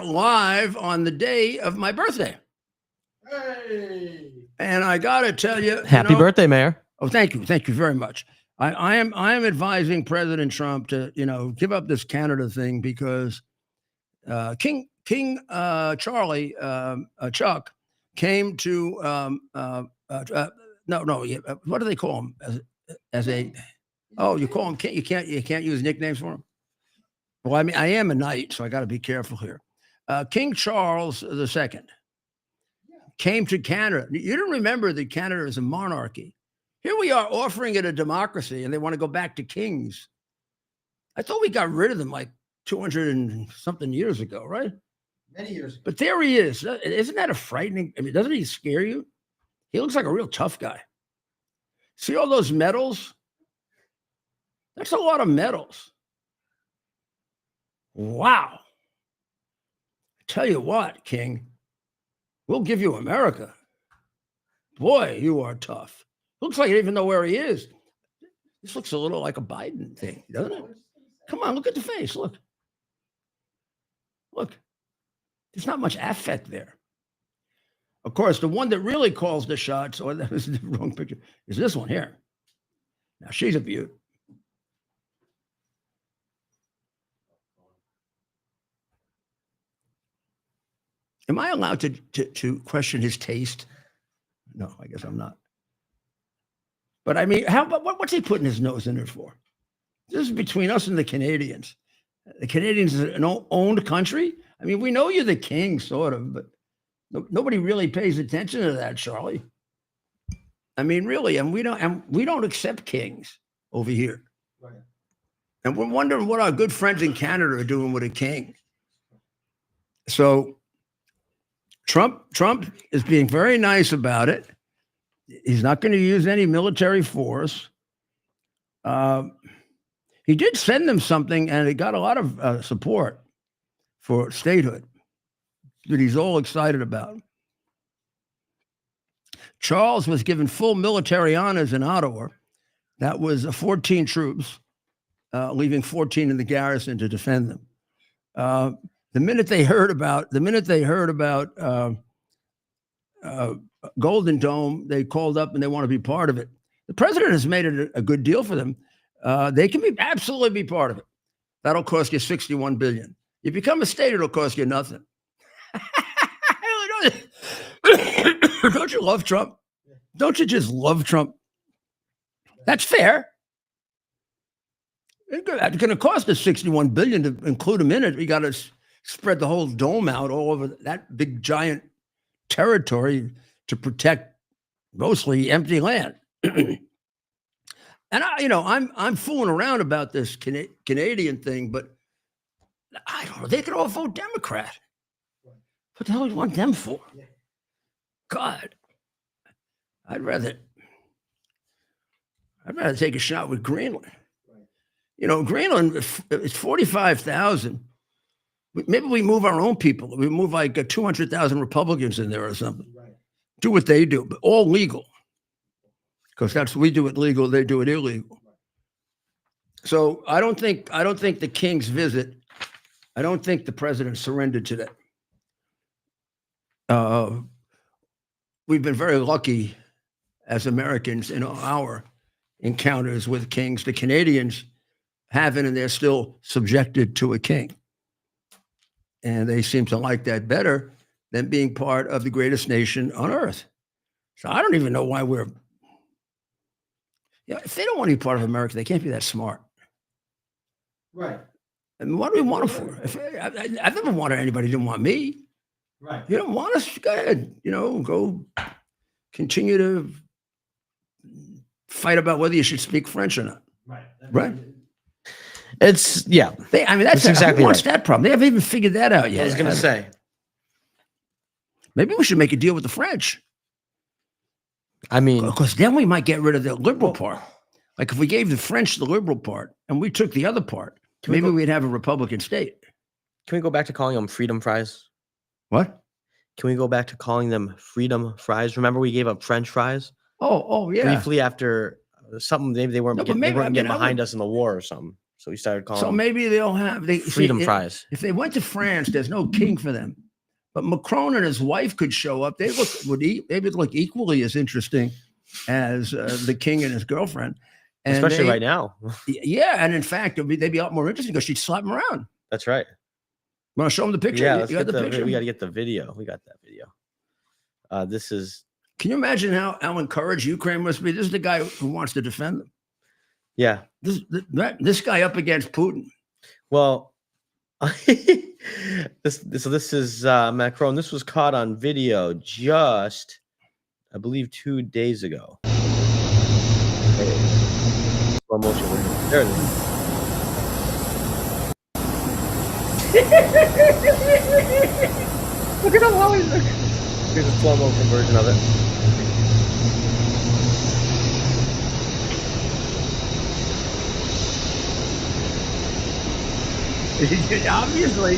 live on the day of my birthday. Hey. And I got to tell you, Happy birthday, Mayor. Oh, thank you. Thank you very much. I am advising President Trump to, give up this Canada thing because King Charlie Chuck came to what do they call him as a you call him King? You can't use nicknames for him. Well, I mean, I am a knight, so I got to be careful here. King Charles II came to Canada. You don't remember that Canada is a monarchy. Here we are offering it a democracy, and they want to go back to kings. I thought we got rid of them like 200 and something years ago, right? Many years ago. But there he is. Isn't that a frightening? I mean, doesn't he scare you? He looks like a real tough guy. See all those medals? That's a lot of medals. Wow. I tell you what, King, we'll give you America. Boy, you are tough. Looks like you don't even know where he is. This looks a little like a Biden thing, doesn't it? Come on, look at the face. Look. Look. There's not much affect there. Of course, the one that really calls the shots, or that was the wrong picture, is this one here. Now, she's a beaut. Am I allowed to question his taste? No, I guess I'm not. But I mean, what's he putting his nose in there for? This is between us and the Canadians. The Canadians is an owned country. I mean, we know you're the king, sort of, but nobody really pays attention to that, Charlie. I mean, really, and we don't accept kings over here. Right. And we're wondering what our good friends in Canada are doing with a king. So Trump is being very nice about it. He's not going to use any military force. He did send them something, and it got a lot of support for statehood that he's all excited about. Charles was given full military honors in Ottawa. That was 14 troops, leaving 14 in the garrison to defend them. The minute they heard about Golden Dome, they called up and they want to be part of it. The president has made it a good deal for them. They can absolutely be part of it. That'll cost you $61 billion. You become a state, it'll cost you nothing. Don't you love Trump? Don't you just love Trump? That's fair. It's going to cost us $61 billion to include him in it. We got to spread the whole dome out all over that big giant territory to protect mostly empty land. And I'm fooling around about this Canadian thing, but I don't know. They could all vote Democrat. What the hell do you want them for? God, I'd rather take a shot with Greenland. Greenland is 45,000. Maybe we move our own people. We move like 200,000 Republicans in there or something. Right. Do what they do, but all legal. Because we do it legal, they do it illegal. So I don't think the king's visit. I don't think the president surrendered to that. We've been very lucky as Americans in our encounters with kings. The Canadians haven't, and they're still subjected to a king. And they seem to like that better than being part of the greatest nation on earth. So I don't even know why if they don't want to be part of America, they can't be that smart. Right. I mean, what do we want them for? I've never wanted anybody who didn't want me. Right. You don't want us? Go ahead. Go continue to fight about whether you should speak French or not. Right. Right. That's exactly what's that problem? They haven't even figured that out yet. I was going to say. Maybe we should make a deal with the French. I mean, because then we might get rid of the liberal part. Like if we gave the French the liberal part and we took the other part, maybe we'd have a Republican state. Can we go back to calling them freedom fries? What? Can we go back to calling them freedom fries? Remember we gave up French fries? Oh, yeah. Briefly after something, maybe they weren't getting behind us in the war or something. So we started calling So them maybe they'll have freedom fries. If they went to France, there's no king for them. But Macron and his wife could show up. They would look equally as interesting as the king and his girlfriend. And Especially right now. Yeah, and in fact, they'd be a lot more interesting because she'd slap him around. That's right. Want to show them the picture? Yeah, You let's got get the picture? we got to get the video. We got that video. This is. Can you imagine how encouraged Ukraine must be? This is the guy who wants to defend them. Yeah. This guy up against Putin. Well, this is Macron. This was caught on video just, I believe, 2 days ago. Slow motion. There it is. Look at how he's. Here's a slow motion version of it. Obviously,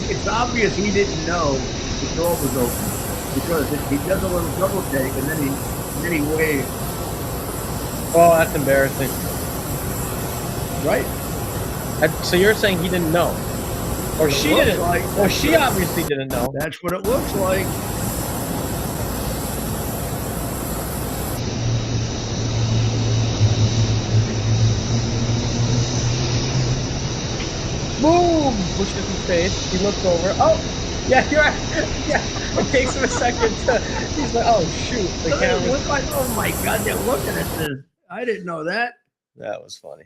it's obvious he didn't know the door was open because he does a little double take and then he waves. Oh, that's embarrassing. Right? So you're saying he didn't know, or she didn't? Or she obviously didn't know. That's what it looks like. Boom! Pushed it in his face. He looked over. Oh, yeah, you're right. Yeah, it takes him a second. He's like, oh shoot, the camera. Look like, oh my God, they're looking at this. I didn't know that. That was funny.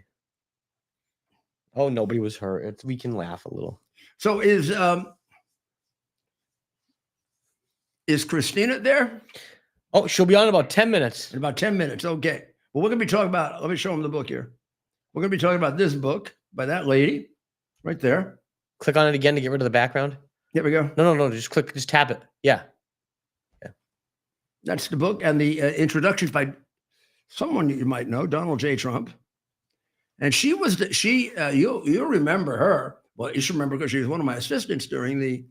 Oh, nobody was hurt. We can laugh a little. So is Christina there? Oh, she'll be on in about 10 minutes. In about 10 minutes. Okay. Well, we're going to be talking about, let me show them the book here. We're going to be talking about this book by that lady right there. Click on it again to get rid of the background. Here we go. No. Just click. Just tap it. Yeah. That's the book. And the introductions by someone you might know, Donald J. Trump. And she was, you'll remember her. Well, you should remember because she was one of my assistants during the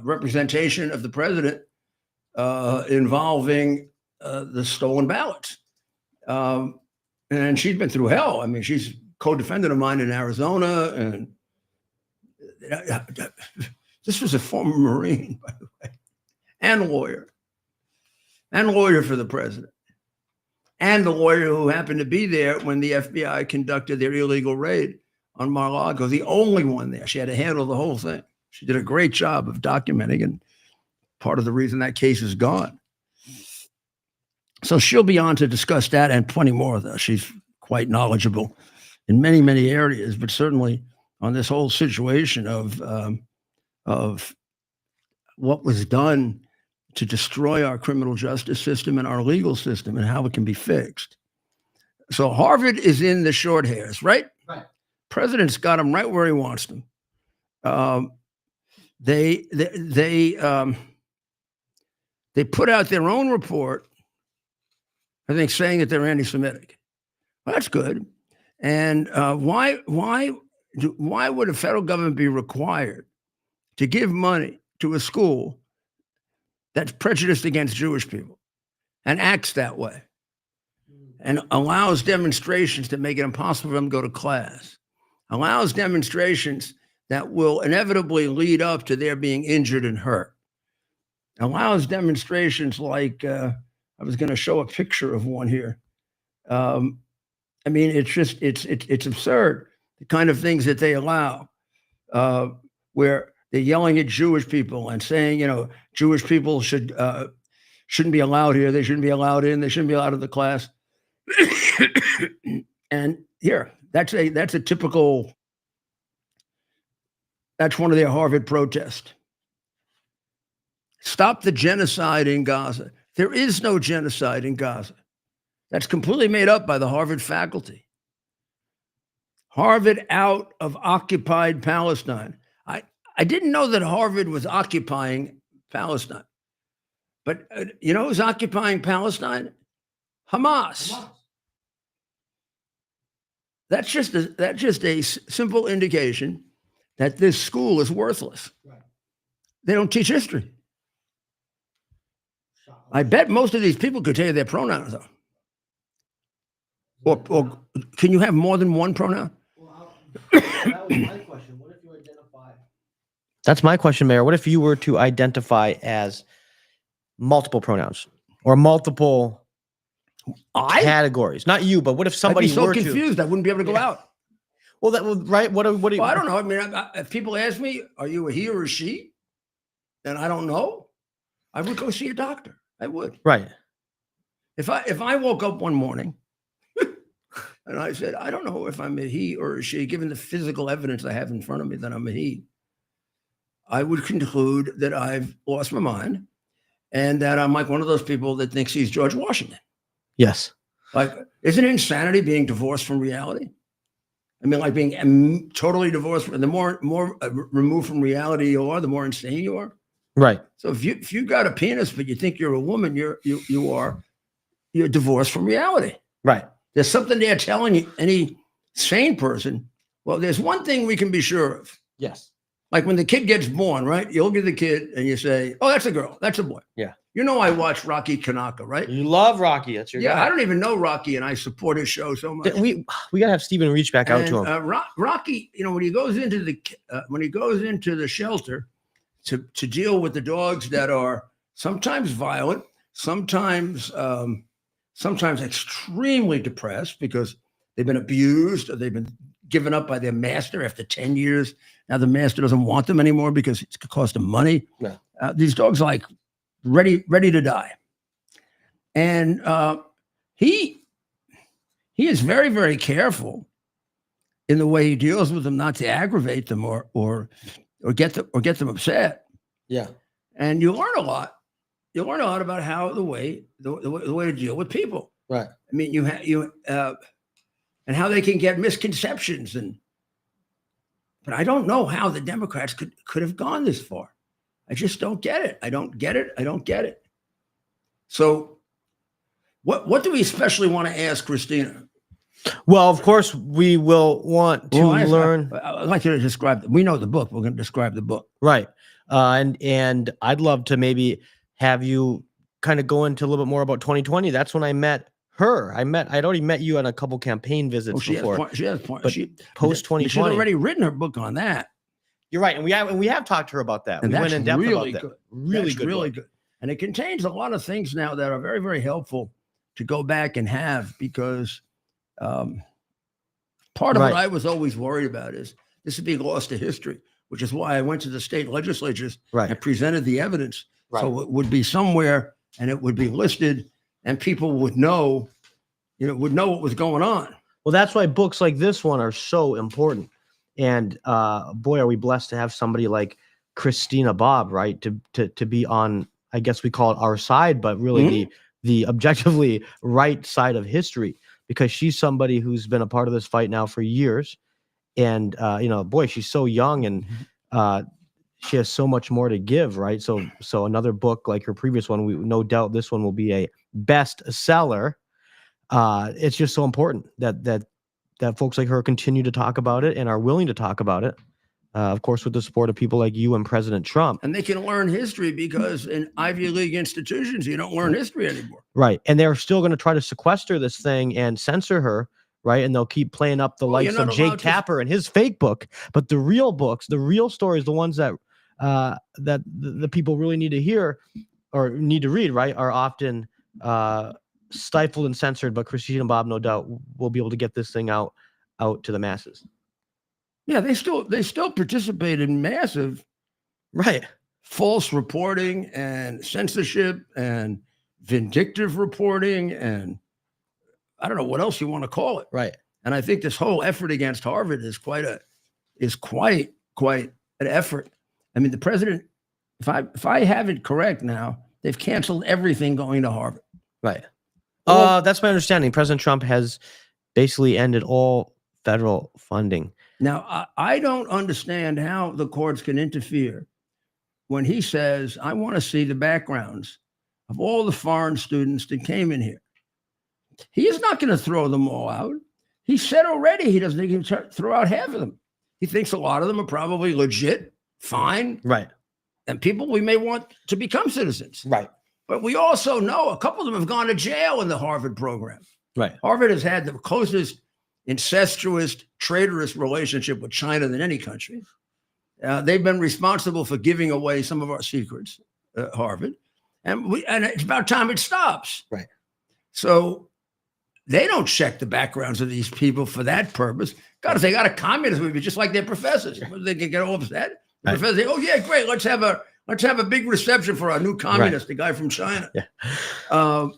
representation of the president involving the stolen ballots. And she's been through hell. I mean, she's co-defendant of mine in Arizona. And this was a former Marine, by the way, and lawyer for the president. And the lawyer who happened to be there when the FBI conducted their illegal raid on Mar-a-Lago, the only one there. She had to handle the whole thing. She did a great job of documenting, and part of the reason that case is gone. So she'll be on to discuss that and plenty more, though. She's quite knowledgeable in many, many areas, but certainly on this whole situation of what was done to destroy our criminal justice system and our legal system and how it can be fixed. So Harvard is in the short hairs, right? Right. President's got them right where he wants them. They put out their own report, I think, saying that they're anti-Semitic. Well, that's good. And why would a federal government be required to give money to a school that's prejudiced against Jewish people and acts that way and allows demonstrations that make it impossible for them to go to class, allows demonstrations that will inevitably lead up to their being injured and hurt, allows demonstrations like, I was going to show a picture of one here. I mean, it's absurd, the kind of things that they allow, where they're yelling at Jewish people and saying, Jewish people shouldn't be allowed here. They shouldn't be allowed in. They shouldn't be allowed in the class. And here, that's a typical. That's one of their Harvard protests. Stop the genocide in Gaza. There is no genocide in Gaza. That's completely made up by the Harvard faculty. Harvard out of occupied Palestine. I didn't know that Harvard was occupying Palestine. But you know who's occupying Palestine? Hamas. That's just a simple indication that this school is worthless. Right. They don't teach history. I bet most of these people could tell you their pronouns, though. Or can you have more than one pronoun? Well, that was my question. What if you identify? That's my question, Mayor. What if you were to identify as multiple pronouns or multiple categories? Not you, but what if somebody I'd be so were confused. I wouldn't be able to go Yeah. out. Well, that would right. What do you? Well, I don't know. I mean, if people ask me, "Are you a he or a she?" and I don't know, I would go see a doctor. I would. Right. If I woke up one morning and I said, "I don't know if I'm a he or a she," given the physical evidence I have in front of me that I'm a he, I would conclude that I've lost my mind and that I'm like one of those people that thinks he's George Washington. Yes. Like, isn't it insanity being divorced from reality? I mean, like being totally divorced. The more removed from reality you are, the more insane you are. Right. So if you got a penis but you think you're a woman, you're divorced from reality. Right. There's something there telling you, any sane person. Well, there's one thing we can be sure of. Yes. Like when the kid gets born, right? You look at the kid and you say, "Oh, that's a girl. That's a boy." Yeah. You know, I watched Rocky Kanaka, right? You love Rocky. That's your Yeah, guy. I don't even know Rocky, and I support his show so much. We gotta have Steven reach back out to him. Rocky, you know, when he goes into the shelter to deal with the dogs that are sometimes violent, sometimes extremely depressed because they've been abused or they've been given up by their master after 10 years. Now the master doesn't want them anymore because it's going to cost them money. No. These dogs are like ready to die. And he is very, very careful in the way he deals with them, not to aggravate them or get them upset. Yeah. And you learn a lot. You learn a lot about how the way to deal with people. Right. I mean, and how they can get misconceptions but I don't know how the Democrats could have gone this far. I just don't get it. I don't get it. So what do we especially want to ask Christina? Well, of course, we will want to learn. I'd like you to describe. We know the book. We're going to describe the book. Right. And I'd love to maybe have you kind of go into a little bit more about 2020. That's when I met her. I'd already met you on a couple campaign visits before. She has point. But post 2020, she's already written her book on that. You're right, and we have talked to her about that. And we went in depth really about good. that. Really good. And it contains a lot of things now that are very, very helpful to go back and have, because part of what I was always worried about is this would be lost to history, which is why I went to the state legislatures and presented the evidence. Right. So it would be somewhere and it would be listed and people would know, would know what was going on. Well, that's why books like this one are so important. And boy, are we blessed to have somebody like Christina Bobb, right? To be on, I guess we call it our side, but really the objectively right side of history, because she's somebody who's been a part of this fight now for years. And, boy, she's so young and she has so much more to give, right? So another book like her previous one, we no doubt this one will be a bestseller. It's just so important that folks like her continue to talk about it and are willing to talk about it. Of course, with the support of people like you and President Trump. And they can learn history, because in Ivy League institutions, you don't learn history anymore. Right. And they're still going to try to sequester this thing and censor her. Right. And they'll keep playing up the likes of Jake Tapper and his fake book. But the real books, the real stories, the ones that the people really need to hear or need to read, right, are often stifled and censored. But Christina Bobb, no doubt, will be able to get this thing out to the masses. Yeah, they still participate in massive false reporting and censorship and vindictive reporting, and I don't know what else you want to call it. Right. And I think this whole effort against Harvard is quite an effort. I mean, the president, if I have it correct now, they've canceled everything going to Harvard. Right. That's my understanding. President Trump has basically ended all federal funding. Now, I don't understand how the courts can interfere when he says, I want to see the backgrounds of all the foreign students that came in here. He is not going to throw them all out. He said already he doesn't think he can throw out half of them. He thinks a lot of them are probably legit, fine. Right. And people we may want to become citizens. Right. But we also know a couple of them have gone to jail in the Harvard program. Right. Harvard has had the closest incestuous, traitorous relationship with China than any country. They've been responsible for giving away some of our secrets, Harvard, and it's about time it stops. Right. So they don't check the backgrounds of these people for that purpose. God, if they got a communist movie, just like their professors, they can get all upset. The Right. professors say, "Oh yeah, great. Let's have a big reception for our new communist, the guy from China." Yeah.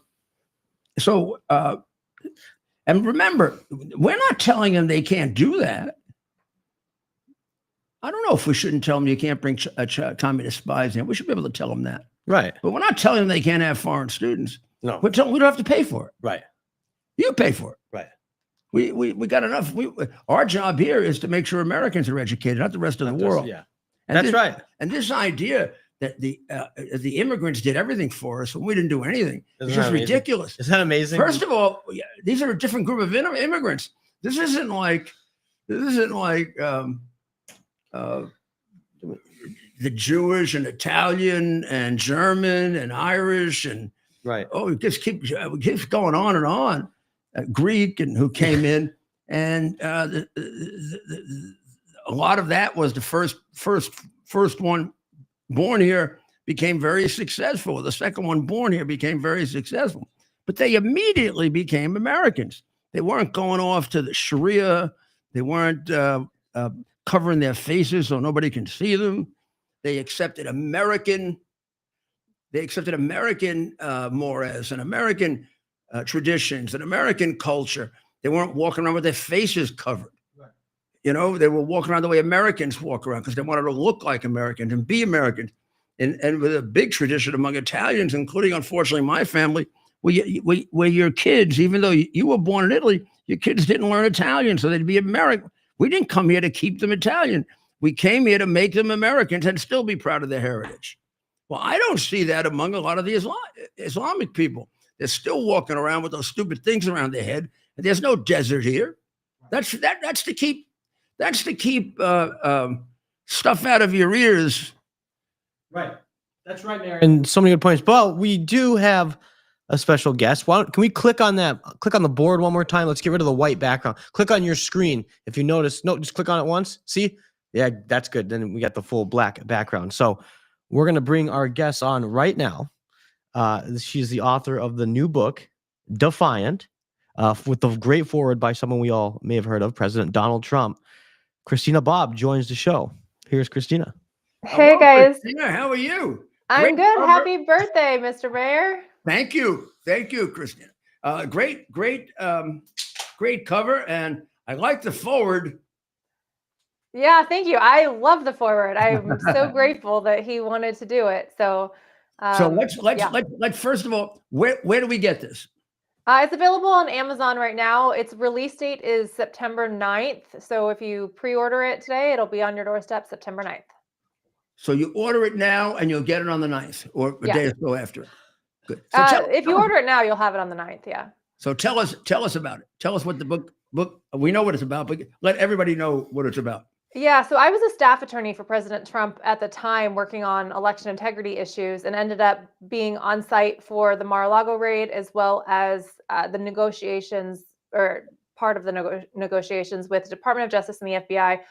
And remember, we're not telling them they can't do that. I don't know if we shouldn't tell them you can't bring communist spies in. We should be able to tell them that. Right. But we're not telling them they can't have foreign students. No. We're telling them we don't have to pay for it. Right. You pay for it. Right. We got enough. Our job here is to make sure Americans are educated, not the rest of the world. Yeah. And That's right. And this idea that the immigrants did everything for us and we didn't do anything is just ridiculous. Isn't that amazing? First of all, these are a different group of immigrants. This isn't like the Jewish and Italian and German and Irish and right. It just keeps going on and on. Greek and who came in, and a lot of that was the first one born here became very successful. The second one born here became very successful, but they immediately became Americans. They weren't going off to the Sharia. They weren't covering their faces so nobody can see them. They accepted American. They accepted American mores and American traditions and American culture. They weren't walking around with their faces covered. Right. You know, they were walking around the way Americans walk around because they wanted to look like Americans and be Americans. And with a big tradition among Italians, including, unfortunately, my family, where your kids, even though you were born in Italy, your kids didn't learn Italian, so they'd be American. We didn't come here to keep them Italian. We came here to make them Americans and still be proud of their heritage. Well, I don't see that among a lot of the Islamic people. They're still walking around with those stupid things around their head. And there's no desert here. That's to keep stuff out of your ears. Right. That's right, Mayor. And so many good points. But we do have a special guest. Can we click on that? Click on the board one more time. Let's get rid of the white background. Click on your screen. If you notice, no, just click on it once. See? Yeah, that's good. Then we got the full black background. So we're going to bring our guest on right now. She's the author of the new book, Defiant, with the great foreword by someone we all may have heard of, President Donald Trump. Christina Bobb joins the show. Here's Christina. Hey, guys. Christina, how are you? I'm good. Cover. Happy birthday, Mr. Mayor. Thank you, Christina. Great cover, and I like the forward. Yeah, thank you. I love the forward. I'm so grateful that he wanted to do it. So let's first of all, where do we get this? It's available on Amazon right now. Its release date is September 9th. So if you pre-order it today, it'll be on your doorstep September 9th. So you order it now and you'll get it on the 9th or a day or so after. Good. So if you order it now, you'll have it on the 9th. Yeah. So tell us about it. Tell us what the book, we know what it's about, but let everybody know what it's about. Yeah, so I was a staff attorney for President Trump at the time working on election integrity issues and ended up being on site for the Mar-a-Lago raid as well as the negotiations or part of the negotiations with the Department of Justice and the FBI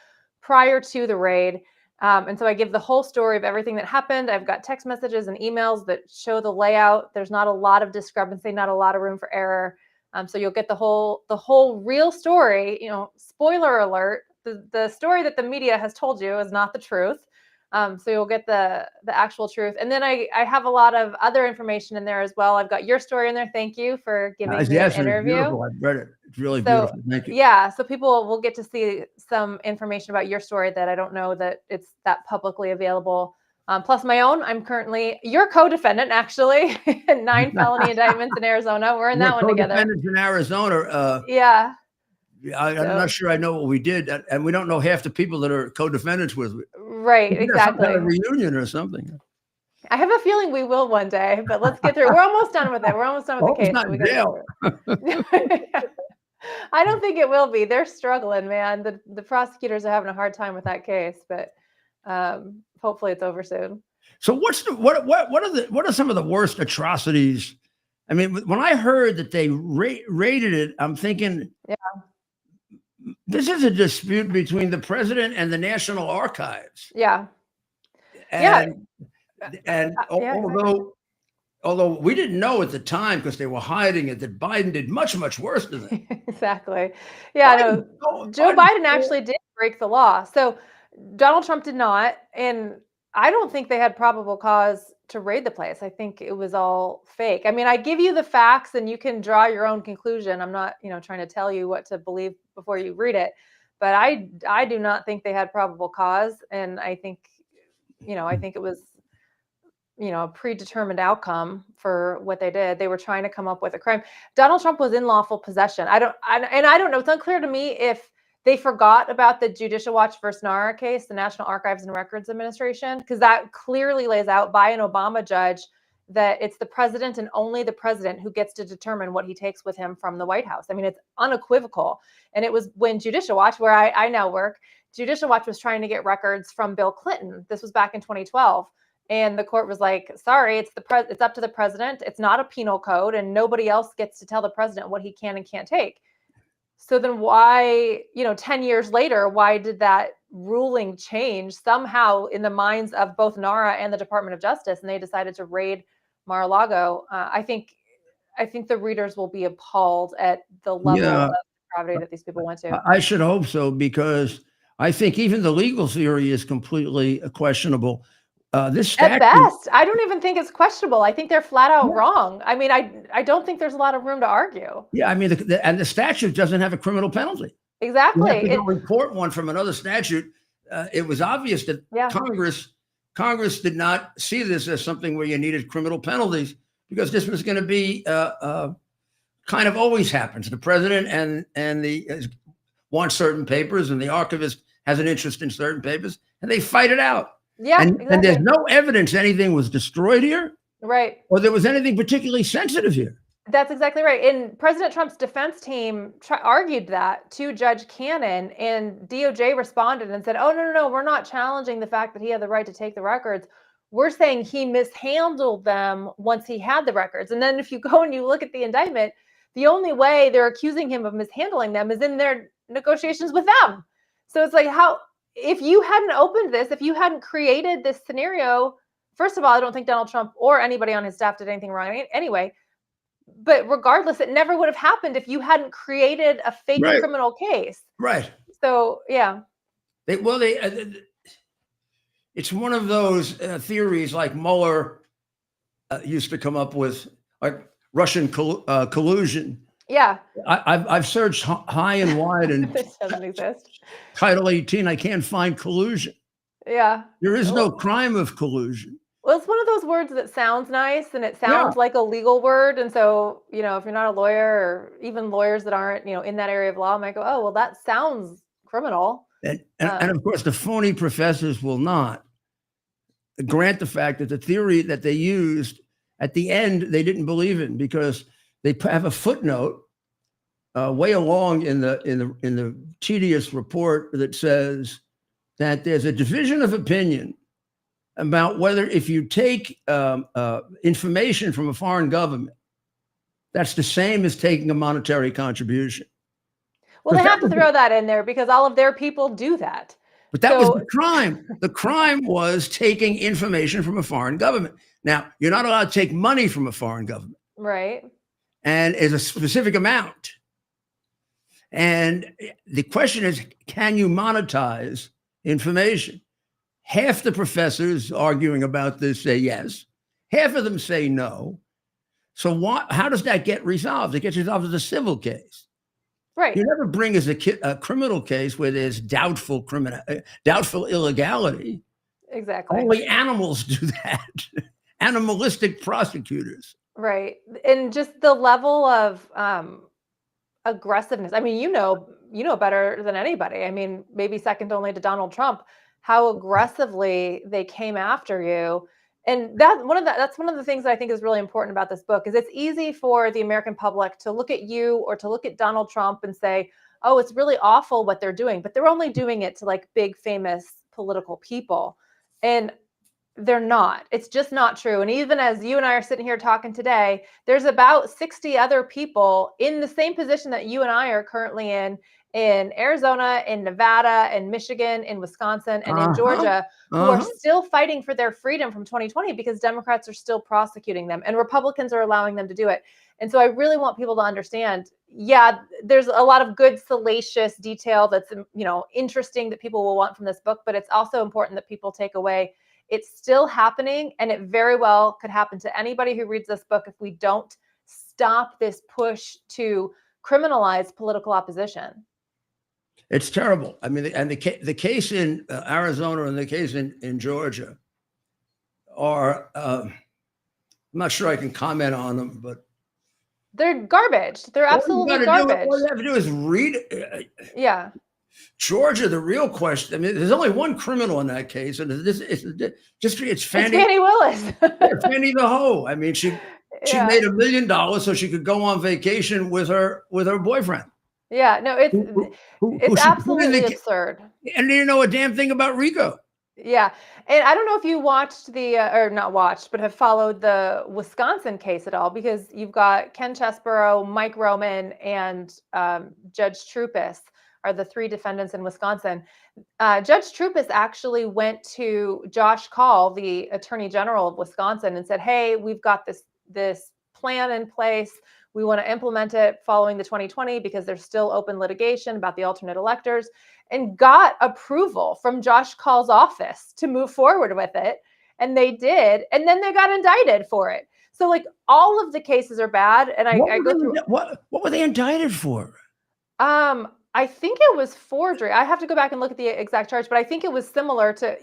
prior to the raid. And so I give the whole story of everything that happened. I've got text messages and emails that show the layout. There's not a lot of discrepancy, not a lot of room for error. So you'll get the whole real story. You know, spoiler alert. The story that the media has told you is not the truth. So you'll get the actual truth. And then I have a lot of other information in there as well. I've got your story in there. Thank you for giving me an interview. I've read it. It's really beautiful. Thank you. Yeah. So people will get to see some information about your story that I don't know that it's that publicly available. Plus my own. I'm currently your co-defendant, actually. 9 felony indictments in Arizona. We're in that one together. Co-defendants in Arizona. Yeah. I'm not sure I know what we did, and we don't know half the people that are co-defendants with. Right, exactly. Some kind of reunion or something. I have a feeling we will one day, but let's get through. We're almost done with it. We're almost done with the case. Not jail. I don't think it will be. They're struggling, man. The prosecutors are having a hard time with that case, but hopefully it's over soon. So what are some of the worst atrocities I mean, when I heard that they raided it, I'm thinking, Yeah. this is a dispute between the president and the National Archives. Yeah. And Yeah, exactly. although we didn't know at the time because they were hiding it, that Biden did much, much worse than that. Exactly. Yeah, no, Joe Biden actually did break the law. So Donald Trump did not. And I don't think they had probable cause to raid the place. I think it was all fake. I mean, I give you the facts and you can draw your own conclusion. I'm not, trying to tell you what to believe before you read it. But I do not think they had probable cause. And I think it was a predetermined outcome for what they did. They were trying to come up with a crime. Donald Trump was in lawful possession. I don't know. It's unclear to me if they forgot about the Judicial Watch versus NARA case, the National Archives and Records Administration, because that clearly lays out by an Obama judge that it's the president and only the president who gets to determine what he takes with him from the White House. I mean, it's unequivocal. And it was when Judicial Watch, where I now work, Judicial Watch was trying to get records from Bill Clinton. This was back in 2012. And the court was like, sorry, it's up to the president. It's not a penal code, and nobody else gets to tell the president what he can and can't take. So then why, 10 years later, why did that ruling change somehow in the minds of both NARA and the Department of Justice? And they decided to raid Mar-a-Lago. I think the readers will be appalled at the level of depravity that these people went to. I should hope so, because I think even the legal theory is completely questionable. This statute, at best, I don't even think it's questionable. I think they're flat out wrong. I mean, I don't think there's a lot of room to argue. Yeah, I mean, and the statute doesn't have a criminal penalty. Exactly. You have to go report one from another statute. It was obvious that Congress did not see this as something where you needed criminal penalties, because this was going to be kind of always happens. The president and the want certain papers, and the archivist has an interest in certain papers, and they fight it out. Yeah, and there's no evidence anything was destroyed here, right? Or there was anything particularly sensitive here. That's exactly right. And President Trump's defense team argued that to Judge Cannon, and DOJ responded and said, "Oh, no, we're not challenging the fact that he had the right to take the records. We're saying he mishandled them once he had the records." And then if you go and you look at the indictment, the only way they're accusing him of mishandling them is in their negotiations with them. So it's like, if you hadn't opened this, if you hadn't created this scenario, first of all, I don't think Donald Trump or anybody on his staff did anything wrong anyway. But regardless, it never would have happened if you hadn't created a fake criminal case. Right. So, yeah. It's one of those theories like Mueller used to come up with, like Russian collusion. Yeah. I've searched high and wide, and this doesn't exist. Title 18, I can't find collusion. Yeah. There is no crime of collusion. Well, it's one of those words that sounds nice, and it sounds like a legal word. And so, if you're not a lawyer, or even lawyers that aren't, in that area of law, might go, "Oh, well, that sounds criminal." And of course, the phony professors will not grant the fact that the theory that they used at the end, they didn't believe in, because they have a footnote way along in the tedious report that says that there's a division of opinion about whether, if you take information from a foreign government, that's the same as taking a monetary contribution. Well, they have to throw that in there because all of their people do that. But that was the crime. The crime was taking information from a foreign government. Now, you're not allowed to take money from a foreign government. Right. And is a specific amount. And the question is, can you monetize information? Half the professors arguing about this say yes. Half of them say no. So how does that get resolved? It gets resolved as a civil case. Right. You never bring as a criminal case where there's doubtful illegality. Exactly. Only animals do that. Animalistic prosecutors. Right. And just the level of aggressiveness. I mean, you know better than anybody. I mean, maybe second only to Donald Trump, how aggressively they came after you. And that's one of the things that I think is really important about this book, is it's easy for the American public to look at you or to look at Donald Trump and say, "Oh, it's really awful what they're doing," but they're only doing it to like big famous political people. And They're not. It's just not true. And even as you and I are sitting here talking today, there's about 60 other people in the same position that you and I are currently in Arizona, in Nevada, in Michigan, in Wisconsin, and in Georgia, who are still fighting for their freedom from 2020 because Democrats are still prosecuting them and Republicans are allowing them to do it. And so I really want people to understand, yeah, there's a lot of good, salacious detail that's, interesting that people will want from this book, but it's also important that people take away it's still happening, and it very well could happen to anybody who reads this book if we don't stop this push to criminalize political opposition. It's terrible. I mean, and the case in Arizona and the case in Georgia are, I'm not sure I can comment on them, but they're garbage. They're absolutely garbage. All you have to do is read. Yeah. Georgia, the real question. I mean, there's only one criminal in that case, and it's Fannie Willis. Fannie the hoe. I mean, she made $1 million so she could go on vacation with her boyfriend. Yeah, no, it's absolutely absurd. And you know a damn thing about RICO. Yeah, and I don't know if you watched or not watched, but have followed the Wisconsin case at all, because you've got Ken Chesborough, Mike Roman, and Judge Trupis are the three defendants in Wisconsin. Judge Trupis actually went to Josh Kaul, the Attorney General of Wisconsin, and said, "Hey, we've got this plan in place. We want to implement it following the 2020 because there's still open litigation about the alternate electors," and got approval from Josh Kaul's office to move forward with it. And they did. And then they got indicted for it. So like all of the cases are bad. And I go through. What were they indicted for? I think it was forgery. I have to go back and look at the exact charge, but I think it was similar to,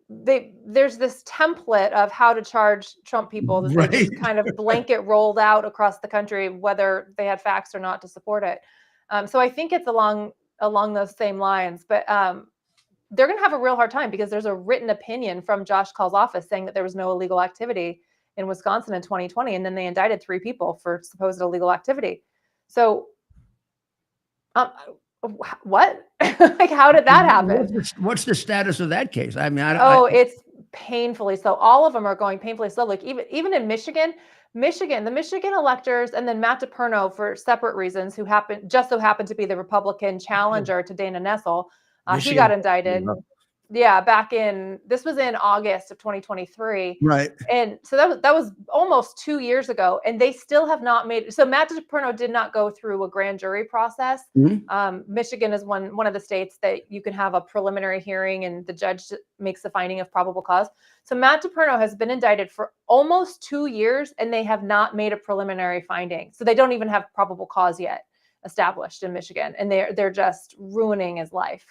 there's this template of how to charge Trump people that they just kind of blanket rolled out across the country, whether they had facts or not to support it. So I think it's along those same lines, but they're going to have a real hard time because there's a written opinion from Josh Kaul's office saying that there was no illegal activity in Wisconsin in 2020. And then they indicted 3 people for supposed illegal activity. So what? Like, how did that happen? What's the status of that case? I mean, it's painfully slow. All of them are going painfully slow. Like even in Michigan, the Michigan electors, and then Matt DePerno for separate reasons, who just so happened to be the Republican challenger to Dana Nessel. He got indicted. Yeah, this was in August of 2023. Right. And so that was almost 2 years ago, and they still have not made. So Matt DePerno did not go through a grand jury process. Mm-hmm. Michigan is one of the states that you can have a preliminary hearing and the judge makes the finding of probable cause. So Matt DePerno has been indicted for almost 2 years, and they have not made a preliminary finding. So they don't even have probable cause yet established in Michigan, and they're just ruining his life.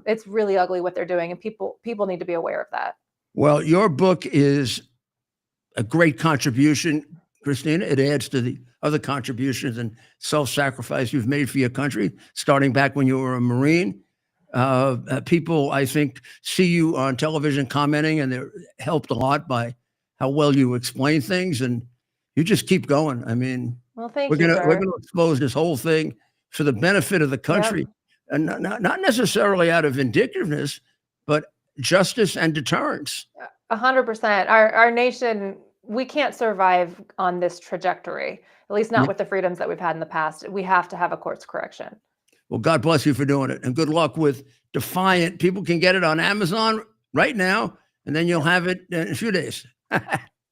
It's really ugly what they're doing, and people need to be aware of that. Well, your book is a great contribution, Christina. It adds to the other contributions and self-sacrifice you've made for your country, starting back when you were a Marine. People, I think, see you on television commenting, and they're helped a lot by how well you explain things, and you just keep going. I mean, well, thank you. We're going to expose this whole thing for the benefit of the country. Yep. And not necessarily out of vindictiveness, but justice and deterrence. 100%. Our nation, we can't survive on this trajectory, at least not with the freedoms that we've had in the past. We have to have a course correction. Well, God bless you for doing it. And good luck with Defiant. People can get it on Amazon right now, and then you'll have it in a few days. And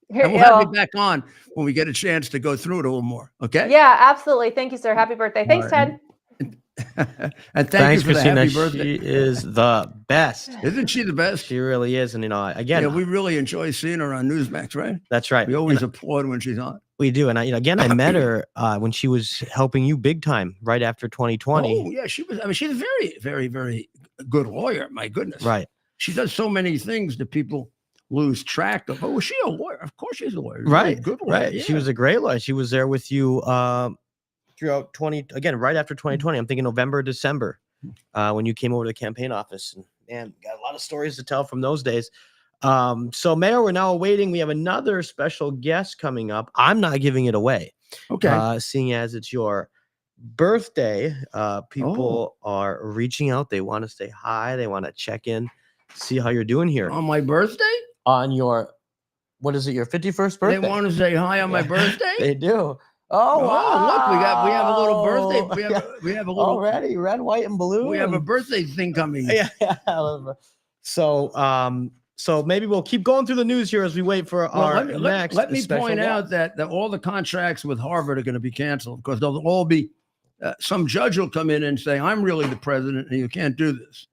we'll have you back on when we get a chance to go through it a little more. Okay? Yeah, absolutely. Thank you, sir. Happy birthday. Thanks, Ted. And thanks, you for Christina. The happy birthday. She is the best. Isn't she the best? She really is. And again, we really enjoy seeing her on Newsmax, right? That's right. We always applaud when she's on. We do. And I met her when she was helping you big time right after 2020. Oh yeah, she was. I mean, she's a very, very, very good lawyer. My goodness. Right. She does so many things that people lose track of. Oh, was she a lawyer? Of course, she's a lawyer. Right. Good lawyer. Right. Yeah. She was a great lawyer. She was there with you. Throughout right after 2020, I'm thinking November, December, when you came over to the campaign office, and man, got a lot of stories to tell from those days. So Mayor, we're now awaiting. We have another special guest coming up. I'm not giving it away. Okay. Seeing as it's your birthday, people are reaching out. They want to say hi. They want to check in, see how you're doing here. On my birthday? on your, what is it, your 51st birthday? They want to say hi on my birthday. They do. Oh, wow. Look, we have a little birthday. We have a little already red, white, and blue. We have a and- birthday thing coming. Yeah. So maybe we'll keep going through the news here as we wait for Well, our let next. me special point out guest. that all the contracts with Harvard are going to be canceled because they'll all be. Some judge will come in and say, "I'm really the president, and you can't do this."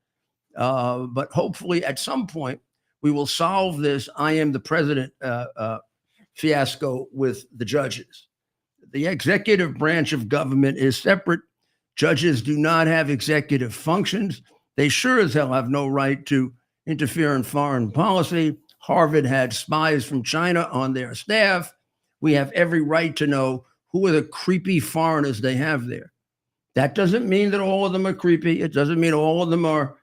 But hopefully, at some point, we will solve this "I am the president" fiasco with the judges. The executive branch of government is separate. Judges do not have executive functions. They sure as hell have no right to interfere in foreign policy. Harvard had spies from China on their staff. We have every right to know who are the creepy foreigners they have there. That doesn't mean that all of them are creepy. It doesn't mean all of them are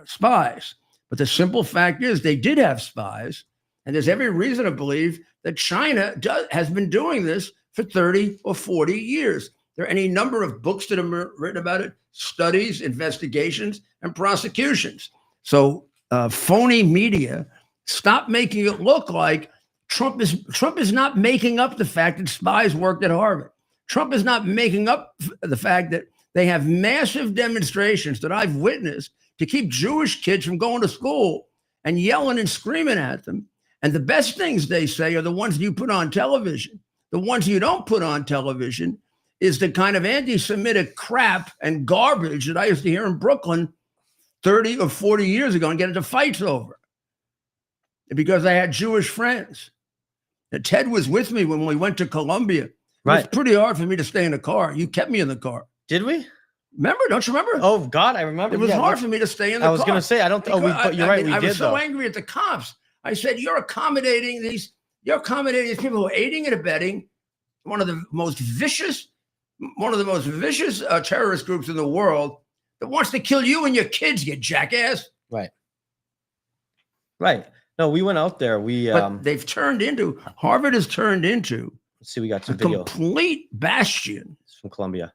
spies. But the simple fact is they did have spies, and there's every reason to believe that China has been doing this for 30 or 40 years. There are any number of books that are written about it, studies, investigations, and prosecutions. So phony media, stop making it look like Trump is not making up the fact that spies worked at Harvard. Trump is not making up the fact that they have massive demonstrations that I've witnessed to keep Jewish kids from going to school and yelling and screaming at them. And the best things they say are the ones you put on television. The ones you don't put on television is the kind of anti-Semitic crap and garbage that I used to hear in Brooklyn 30 or 40 years ago and get into fights over. Because I had Jewish friends. And Ted was with me when we went to Columbia. Right. It was pretty hard for me to stay in the car. You kept me in the car. Did we? Remember? Don't you remember? Oh God, I remember. It was Yeah, hard for me to stay in the car. I was going to say, I don't. Oh, but you're right. We I did was so though. angry at the cops. I said, "You're accommodating these people who are aiding and abetting one of the most vicious terrorist groups in the world that wants to kill you and your kids, you jackass." Right. No, we went out there. But they've turned into Harvard has turned into. Let's see. We got A some video complete bastion. It's from Columbia.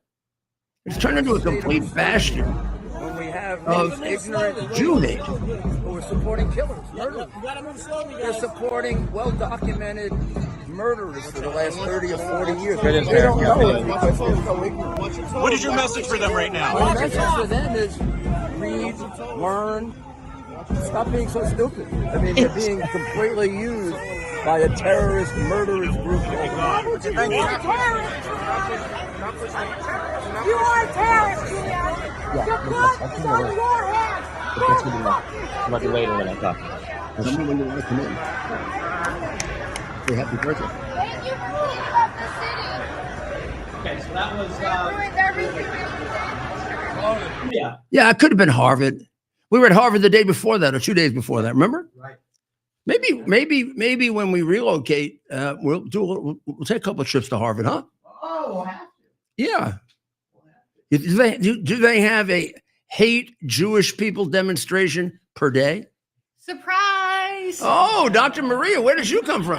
It's turned into a complete bastion When we have of ignorant Jew hate. who are supporting killers, murderers. They're supporting well-documented murderers for the last 30 or 40 years. It is They don't very- know yeah, it because they're so ignorant. What is your message for them right now? My message for them is read, learn, stop being so stupid. I mean, they're being completely used by a terrorist, murderous group. You are terrorists, Julian. Your blood is on your hands. Might be later when I talk. Tell me when you want to come in. Say happy birthday. Thank you for cleaning up the city. Okay, so that was. That ruined everything. Yeah. Yeah, it could have been Harvard. We were at Harvard the day before that, or 2 days before that. Remember? Right. Maybe when we relocate, we'll take a couple of trips to Harvard, huh? Oh, we'll have to. Yeah. Do they have a hate Jewish people demonstration per day? Surprise! Oh, Dr. Maria, where did you come from?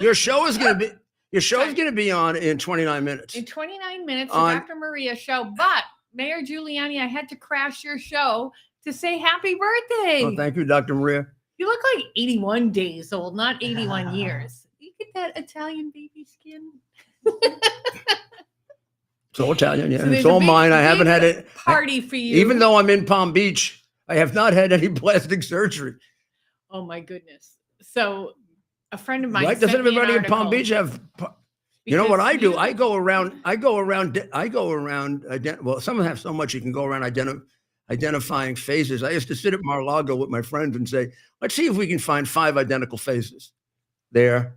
Your show is going to be on in 29 minutes. In 29 minutes, the On- Dr. Maria show. But Mayor Giuliani, I had to crash your show to say happy birthday. Oh, thank you, Dr. Maria. You look like 81 days old, not 81 years. You get that Italian baby skin. It's all Italian, yeah. So It's there's a all big- mine. I haven't had big it. Party for you. Even though I'm in Palm Beach, I have not had any plastic surgery. Oh my goodness. So a friend of mine. Right? Doesn't sent me an everybody in Palm article Beach have? You know what because I do? you- I go around. Well, some have so much you can go around identifying faces. I used to sit at Mar-a-Lago with my friends and say, let's see if we can find 5 identical faces. There.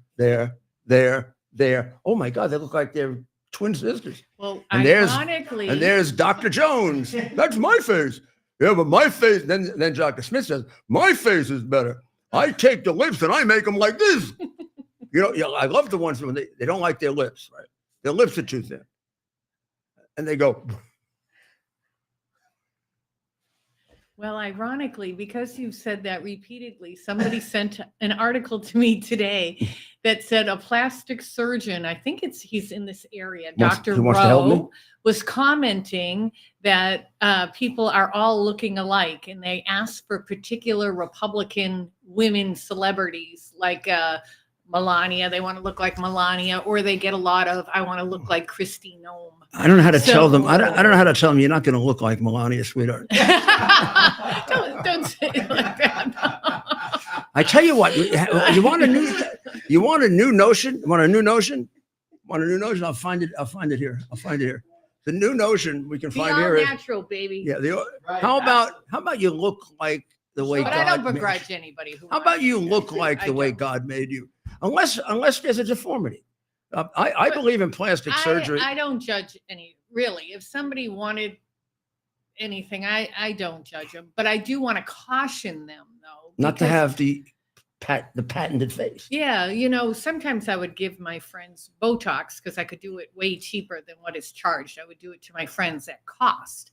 Oh my God, they look like they're twin sisters. Well, And there's- ironically, And there's Dr. Jones. That's my face. Yeah, but my face. Then Dr. Smith says, my face is better. I take the lips and I make them like this. I love the ones when they don't like their lips, right? Their lips are too thin. And they go. Well, ironically, because you've said that repeatedly, somebody sent an article to me today that said a plastic surgeon, I think he's in this area, Dr. He wants to help me? Rowe, was commenting that people are all looking alike, and they asked for particular Republican women celebrities like Melania. They want to look like Melania, or they get a lot of, I want to look like Christine Bobb. I don't know how to tell them. I don't know how to tell them you're not going to look like Melania, sweetheart. don't say it like that. I tell you what, you want a new notion? Want a new notion? Want a new notion? I'll find it here. The new notion we can Be find all here is, natural, baby. yeah. Right. How about you look like the way But God I don't made begrudge you? anybody who. How wants about you to. look like I the way don't. God made you? Unless there's a deformity. I believe in plastic surgery. I don't judge any, really. If somebody wanted anything, I don't judge them, but I do want to caution them though. Not to because- have the patented face. Yeah, sometimes I would give my friends Botox because I could do it way cheaper than what is charged. I would do it to my friends at cost.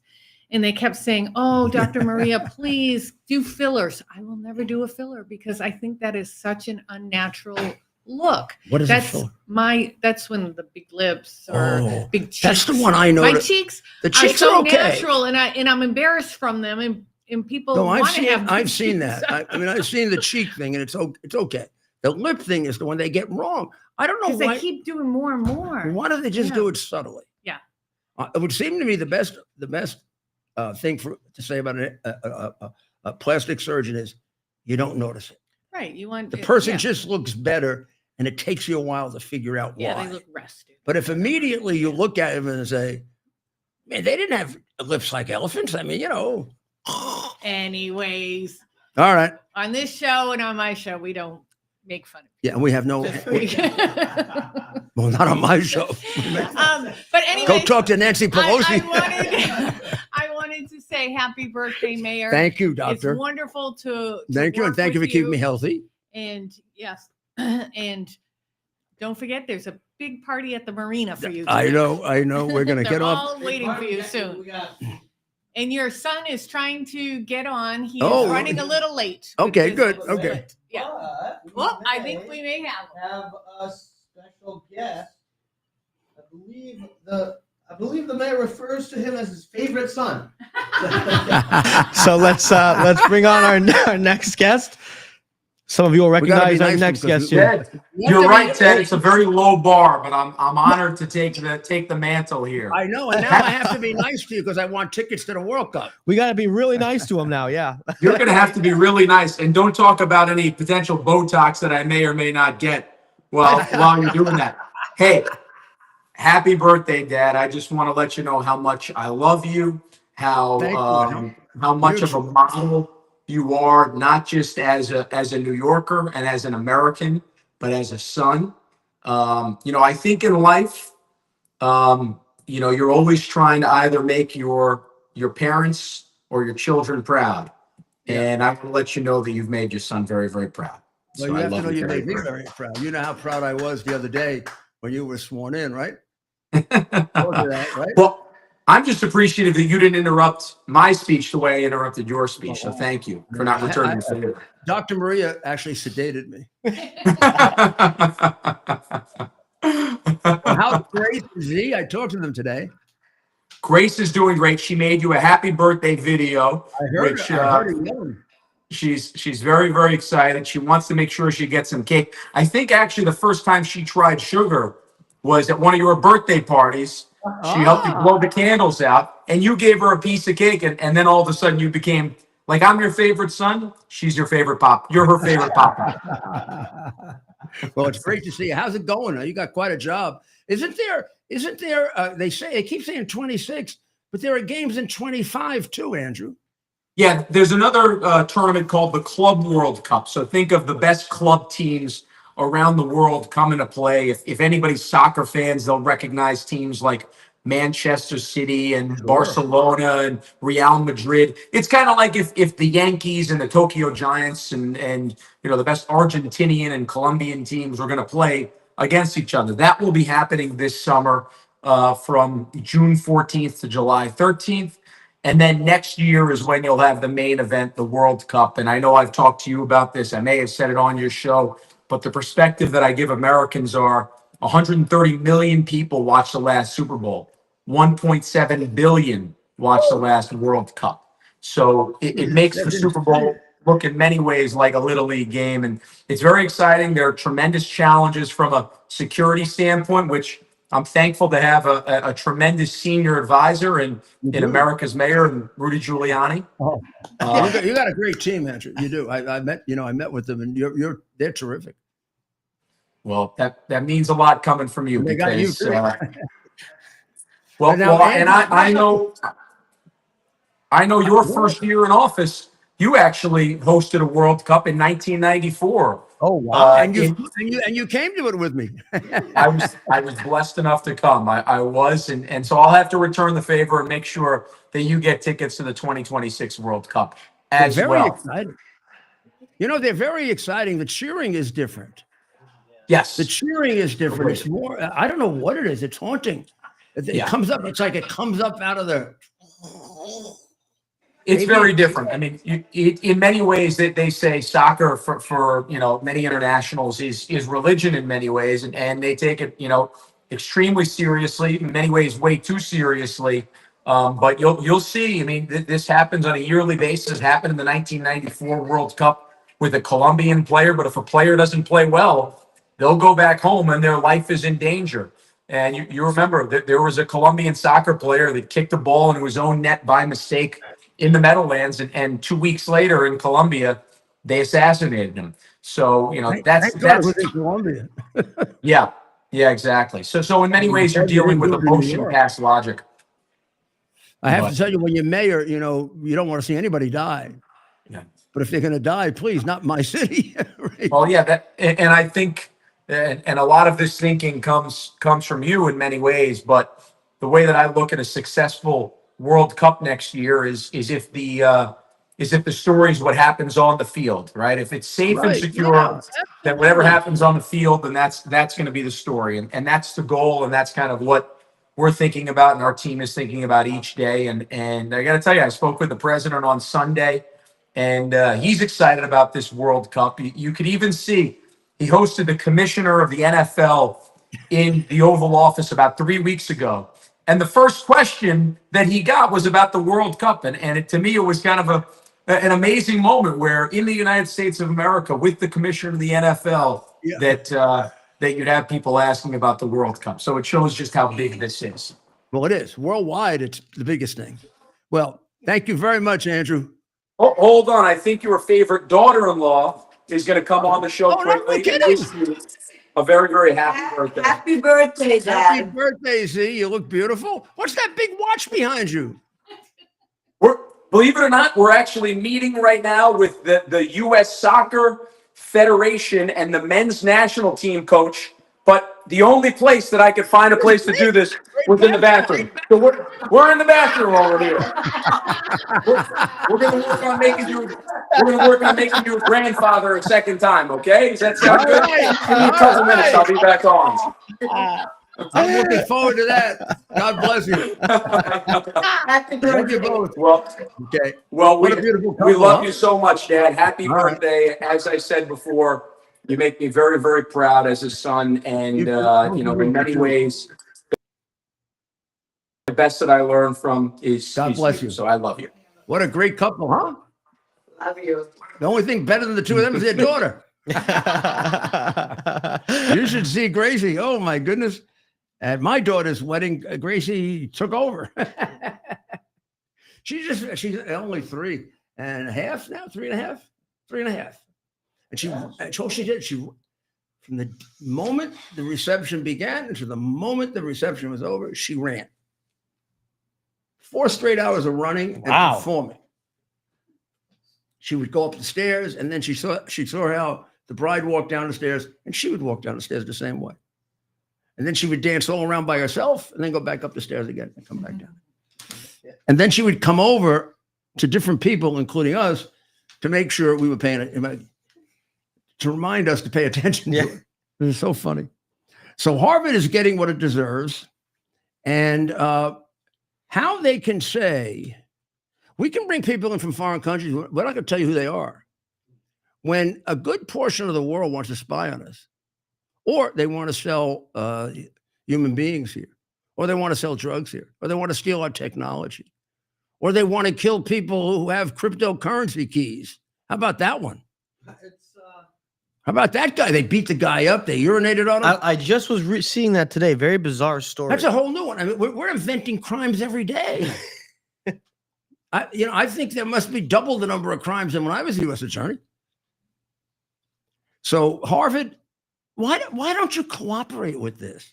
And they kept saying, "Oh, Dr. Maria, please do fillers." I will never do a filler because I think that is such an unnatural look. What is That's a filler? that's when the big lips or Oh, big cheeks. that's the one I know. My cheeks The are cheeks so are okay. natural, and I'm embarrassed from them, and people No, want to have. I've big seen cheeks. that. I mean, I've seen the cheek thing, and it's okay. The lip thing is the one they get wrong. I don't know Because why. they keep doing more and more. Why don't they just Yeah. do it subtly? Yeah. It would seem to me the best thing to say about a plastic surgeon is you don't notice it. Right. You want The person yeah. just looks better, and it takes you a while to figure out Yeah, why. they look rested. But if immediately you look at him and say, "Man, they didn't have lips like elephants," I mean, Anyways, All right. on this show and on my show, we don't make fun of Yeah, and we have no. people. Well, not on my show. But anyway, Go talk to Nancy Pelosi. I wanted to say happy birthday, Mayor. Thank you, It's Doctor. wonderful to Thank you, and work thank you for with keeping me healthy. And yes, and don't forget, there's a big party at the marina for you. I tonight. know. We're gonna They're get off. all waiting for you We soon. got And your son is trying to get on. He Oh, is running a little late. Okay, with good, his- okay. Yeah. but we Well, I think may we may have. have a special guest. I believe the mayor refers to him as his favorite son. So let's bring on our next guest. Some of you will We gotta be recognize our nice next because guest we- here. Ted, you're right, Ted. It's a very low bar, but I'm honored to take the mantle here. I know, and now I have to be nice to you because I want tickets to the World Cup. We got to be really nice to him now. Yeah. You're going to have to be really nice, and don't talk about any potential Botox that I may or may not get while you're doing that. Hey, happy birthday, Dad! I just want to let you know how much I love you, how Thank you. how much of a model you are, not just as a New Yorker and as an American, but as a son. I think in life, you're always trying to either make your parents or your children proud. And I will let you know that you've made your son very, very proud. Well, So you I have to love know you very made me much. very proud. You know how proud I was the other day when you were sworn in, right? Told you that, right? Well, I'm just appreciative that you didn't interrupt my speech the way I interrupted your speech. So thank you for not returning the favor. Dr. Maria actually sedated me. How great is he? I talked to them today. Grace is doing great. She made you a happy birthday video, I heard, which I heard him yelling. she's very, very excited. She wants to make sure she gets some cake. I think actually the first time she tried sugar was at one of your birthday parties. She helped you blow the candles out, and you gave her a piece of cake, and then all of a sudden you became like, I'm your favorite son. She's your favorite pop. You're her favorite pop. Well, it's great to see you. How's it going? You got quite a job. Isn't there, they keep saying 26, but there are games in 25 too, Andrew. Yeah, there's another tournament called the Club World Cup. So think of the best club teams around the world coming to play. If anybody's soccer fans, they'll recognize teams like Manchester City and Barcelona and Real Madrid. It's kind of like if the Yankees and the Tokyo Giants and the best Argentinian and Colombian teams were going to play against each other. That will be happening this summer from June 14th to July 13th. And then next year is when you'll have the main event, the World Cup. And I know I've talked to you about this. I may have said it on your show, but the perspective that I give Americans are 130 million people watched the last Super Bowl. 1.7 billion watched the last World Cup. So it makes the Super Bowl look in many ways like a little league game. And it's very exciting. There are tremendous challenges from a security standpoint, which I'm thankful to have a tremendous senior advisor in America's mayor and Rudy Giuliani. Oh, you got a great team, Andrew. You do. I met with them, and they're terrific. Well, that means a lot coming from you. They got you because, too. I know your first year in office, you actually hosted a World Cup in 1994. Oh wow! And you came to it with me. I was blessed enough to come. I was, and so I'll have to return the favor and make sure that you get tickets to the 2026 World Cup as they're well. very exciting. You know, they're very exciting. The cheering is different. Yes, the cheering is different. It's more. I don't know what it is. It's haunting. It comes up. It's like it comes up out of the. It's very different. I mean, in many ways, that they say soccer for many internationals is religion in many ways, and they take it extremely seriously. In many ways, way too seriously. But you'll see. I mean, this happens on a yearly basis. It happened in the 1994 World Cup with a Colombian player. But if a player doesn't play well, they'll go back home and their life is in danger. And you remember that there was a Colombian soccer player that kicked a ball into his own net by mistake in the Meadowlands, and 2 weeks later in Colombia, they assassinated him. So that's in Colombia. yeah, exactly. So in many ways, you're dealing with emotion past logic. I have to tell you, when you're mayor, you don't want to see anybody die. Yeah. But if they're going to die, please, not in my city. Right? Oh yeah, and I think, and a lot of this thinking comes from you in many ways. But the way that I look at a successful World Cup next year is if the story is what happens on the field, right? If it's safe and secure, then whatever happens on the field, then that's going to be the story, and that's the goal, and that's kind of what we're thinking about, and our team is thinking about each day. And I got to tell you, I spoke with the president on Sunday, and he's excited about this World Cup. You could even see he hosted the commissioner of the NFL in the Oval Office about 3 weeks ago. And the first question that he got was about the World Cup. And to me, it was kind of an amazing moment where in the United States of America, with the commissioner of the NFL, that you'd have people asking about the World Cup. So it shows just how big this is. Well, it is. Worldwide, it's the biggest thing. Well, thank you very much, Andrew. Oh, hold on. I think your favorite daughter-in-law is going to come on the show quickly. No, and wish you a very, very happy birthday. Happy birthday, Dad. Happy birthday, Z. You look beautiful. What's that big watch behind you? Believe it or not, we're actually meeting right now with the U.S. Soccer Federation and the men's national team coach. But the only place that I could find a place to do this was in the bathroom. So we're in the bathroom over here. We're going to work on making you a grandfather a second time. Okay? Does that sound good? Give me a couple minutes. I'll be back on. I'm looking forward to that. God bless you. Happy Love you birthday. both. Well, Okay. well, What a beautiful we couple, love huh? you so much, Dad. Happy All right. birthday. As I said before, you make me very, very proud as a son. And, in many ways, the best that I learned from is God bless you. So I love you. What a great couple, huh? Love you. The only thing better than the two of them is their daughter. You should see Gracie. Oh, my goodness. At my daughter's wedding, Gracie took over. She's only 3.5 now, 3.5. And all she did, from the moment the reception began to the moment the reception was over, she ran. 4 straight hours of running and performing. She would go up the stairs, and then she saw how the bride walked down the stairs, and she would walk down the stairs the same way. And then she would dance all around by herself and then go back up the stairs again and come back down. And then she would come over to different people, including us, to make sure we were paying it, to remind us to pay attention to it. It was so funny. So Harvard is getting what it deserves. And how they can say We can bring people in from foreign countries. We're not going to tell you who they are. When a good portion of the world wants to spy on us, or they want to sell human beings here, or they want to sell drugs here, or they want to steal our technology, or they want to kill people who have cryptocurrency keys. How about that one? How about that guy? They beat the guy up. They urinated on him. I just was seeing that today. Very bizarre story. That's a whole new one. I mean, we're inventing crimes every day. I think there must be double the number of crimes than when I was U.S. attorney. So Harvard, why don't you cooperate with this?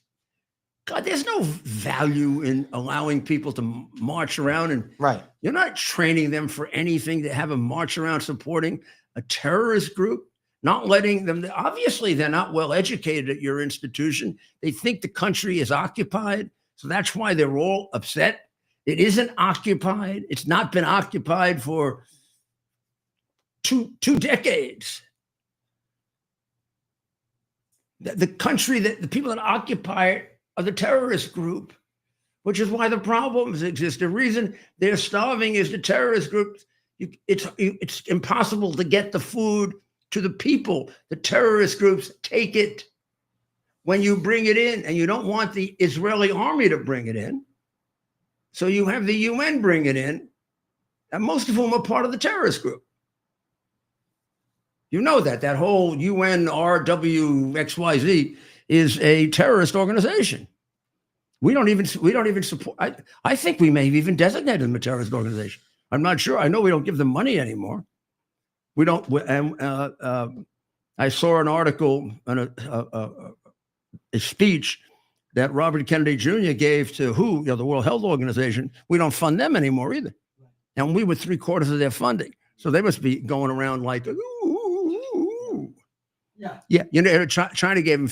God, there's no value in allowing people to march around, and Right. you're not training them for anything to have them march around supporting a terrorist group, not letting them. Obviously, they're not well educated at your institution. They think the country is occupied. So that's why they're all upset. It isn't occupied. It's not been occupied for two decades. The country, the people that occupy it are the terrorist group, which is why the problems exist. The reason they're starving is the terrorist groups. It's impossible to get the food to the people. The terrorist groups take it when you bring it in, and you don't want the Israeli army to bring it in. So you have the UN bring it in, and most of them are part of the terrorist group. You know that whole UNRWXYZ is a terrorist organization. We don't even support. I think we may have even designated them a terrorist organization. I'm not sure. I know we don't give them money anymore. We don't. I saw an article and a speech that Robert Kennedy Jr. gave to WHO, the World Health Organization. We don't fund them anymore either, and we were 3/4 of their funding. So they must be going around like, ooh. Yeah. China gave them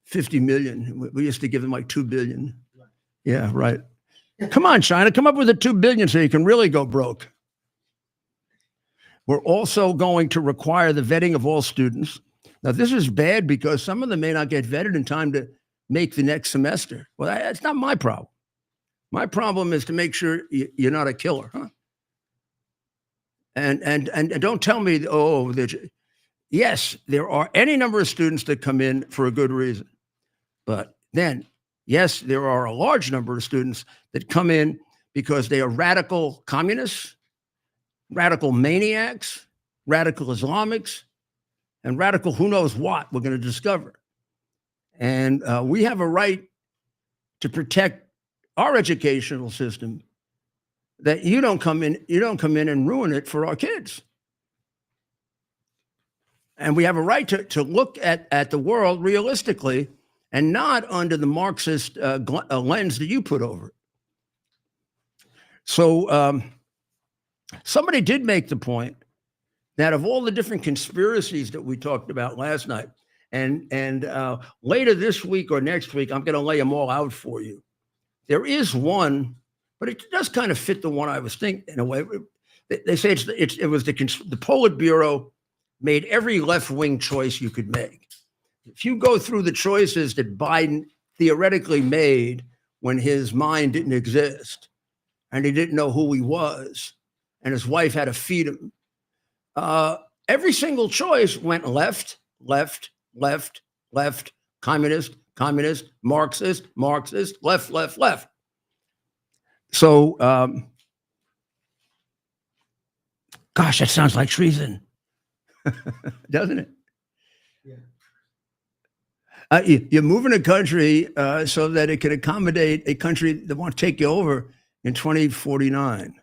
50 million. We used to give them like 2 billion. Right. Yeah, right. Come on, China, come up with the 2 billion so you can really go broke. We're also going to require the vetting of all students. Now, this is bad because some of them may not get vetted in time to make the next semester. Well, that's not my problem. My problem is to make sure you're not a killer, huh? And don't tell me, yes, there are any number of students that come in for a good reason. But then, yes, there are a large number of students that come in because they are radical communists, radical maniacs, radical Islamics, and radical who knows what we're going to discover. And we have a right to protect our educational system, that you don't come in and ruin it for our kids. And we have a right to look at the world realistically and not under the Marxist lens that you put over it. So somebody did make the point that of all the different conspiracies that we talked about last night, and later this week or next week, I'm going to lay them all out for you. There is one, but it does kind of fit the one I was thinking in a way. They say it was the Politburo made every left-wing choice you could make. If you go through the choices that Biden theoretically made when his mind didn't exist and he didn't know who he was and his wife had to feed him, every single choice went left, left, left, left, communist, communist, Marxist, Marxist, left, left, left. So, gosh, that sounds like treason, doesn't it? Yeah. You're moving a country so that it can accommodate a country that wants to take you over in 2049.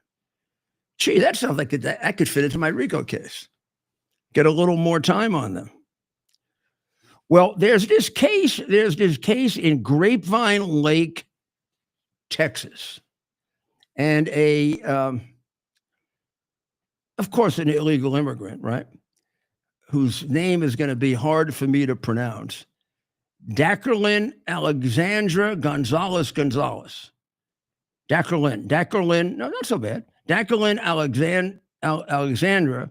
Gee, that sounds like that could fit into my RICO case. Get a little more time on them. Well, there's this case in Grapevine Lake, Texas. And of course, an illegal immigrant, right? Whose name is going to be hard for me to pronounce. Jacqueline Alexandra Gonzalez. Jacqueline, no, not so bad. Jacqueline Alexandra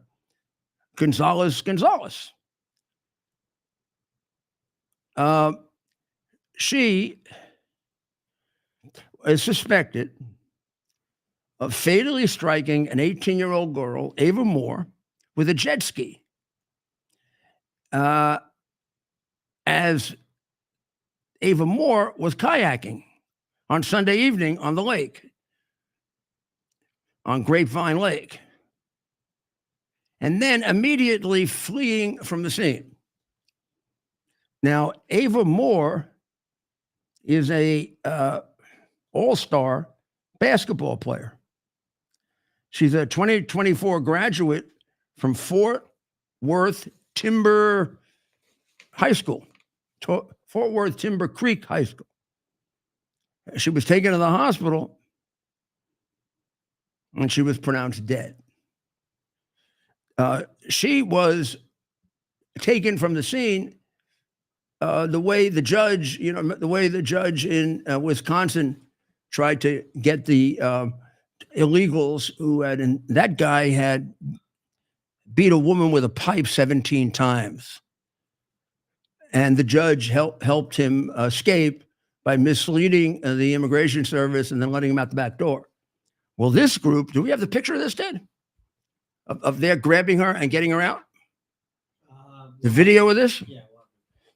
Gonzalez. She is suspected of fatally striking an 18-year-old girl, Ava Moore, with a jet ski. As Ava Moore was kayaking on Sunday evening on the lake, on Grapevine Lake, and then immediately fleeing from the scene. Now, Ava Moore is a all-star basketball player. She's a 2024 graduate from Fort Worth Timber High School, Fort Worth Timber Creek High School. She was taken to the hospital and she was pronounced dead. She was taken from the scene the way the judge, in Wisconsin tried to get the illegals that guy had beat a woman with a pipe 17 times. And the judge helped him escape by misleading the immigration service and then letting him out the back door. Well, this group, do we have the picture of this, Ted? Of their grabbing her and getting her out? The video of this? Yeah.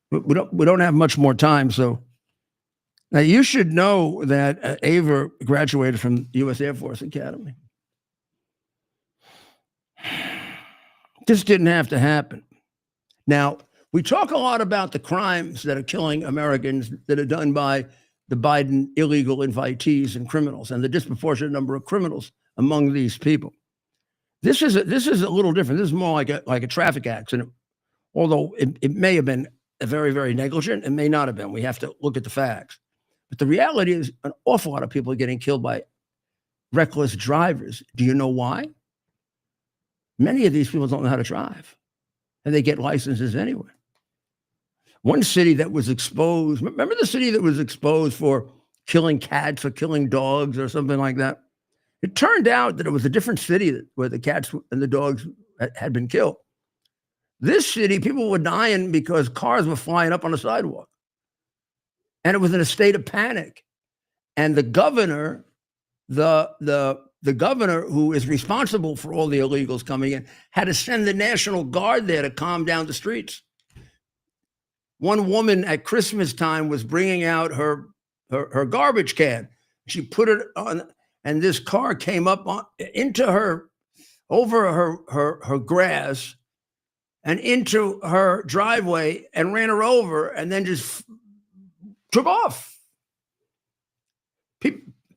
We don't have much more time, so now you should know that Ava graduated from the U.S. Air Force Academy. This didn't have to happen. Now, we talk a lot about the crimes that are killing Americans that are done by the Biden illegal invitees and criminals, and the disproportionate number of criminals among these people. This is a little different. This is more like a traffic accident, although it may have been very, very negligent. It may not have been. We have to look at the facts. But the reality is an awful lot of people are getting killed by reckless drivers. Do you know why? Many of these people don't know how to drive, and they get licenses anyway. One city that was exposed, remember the city that was exposed for killing cats or killing dogs or something like that? It turned out that it was a different city where the cats and the dogs had been killed. This city, people were dying because cars were flying up on the sidewalk. And it was in a state of panic. And the governor, the governor who is responsible for all the illegals coming in, had to send the National Guard there to calm down the streets. One woman at Christmas time was bringing out her garbage can. She put it on, and this car came up over her grass and into her driveway and ran her over and then just took off.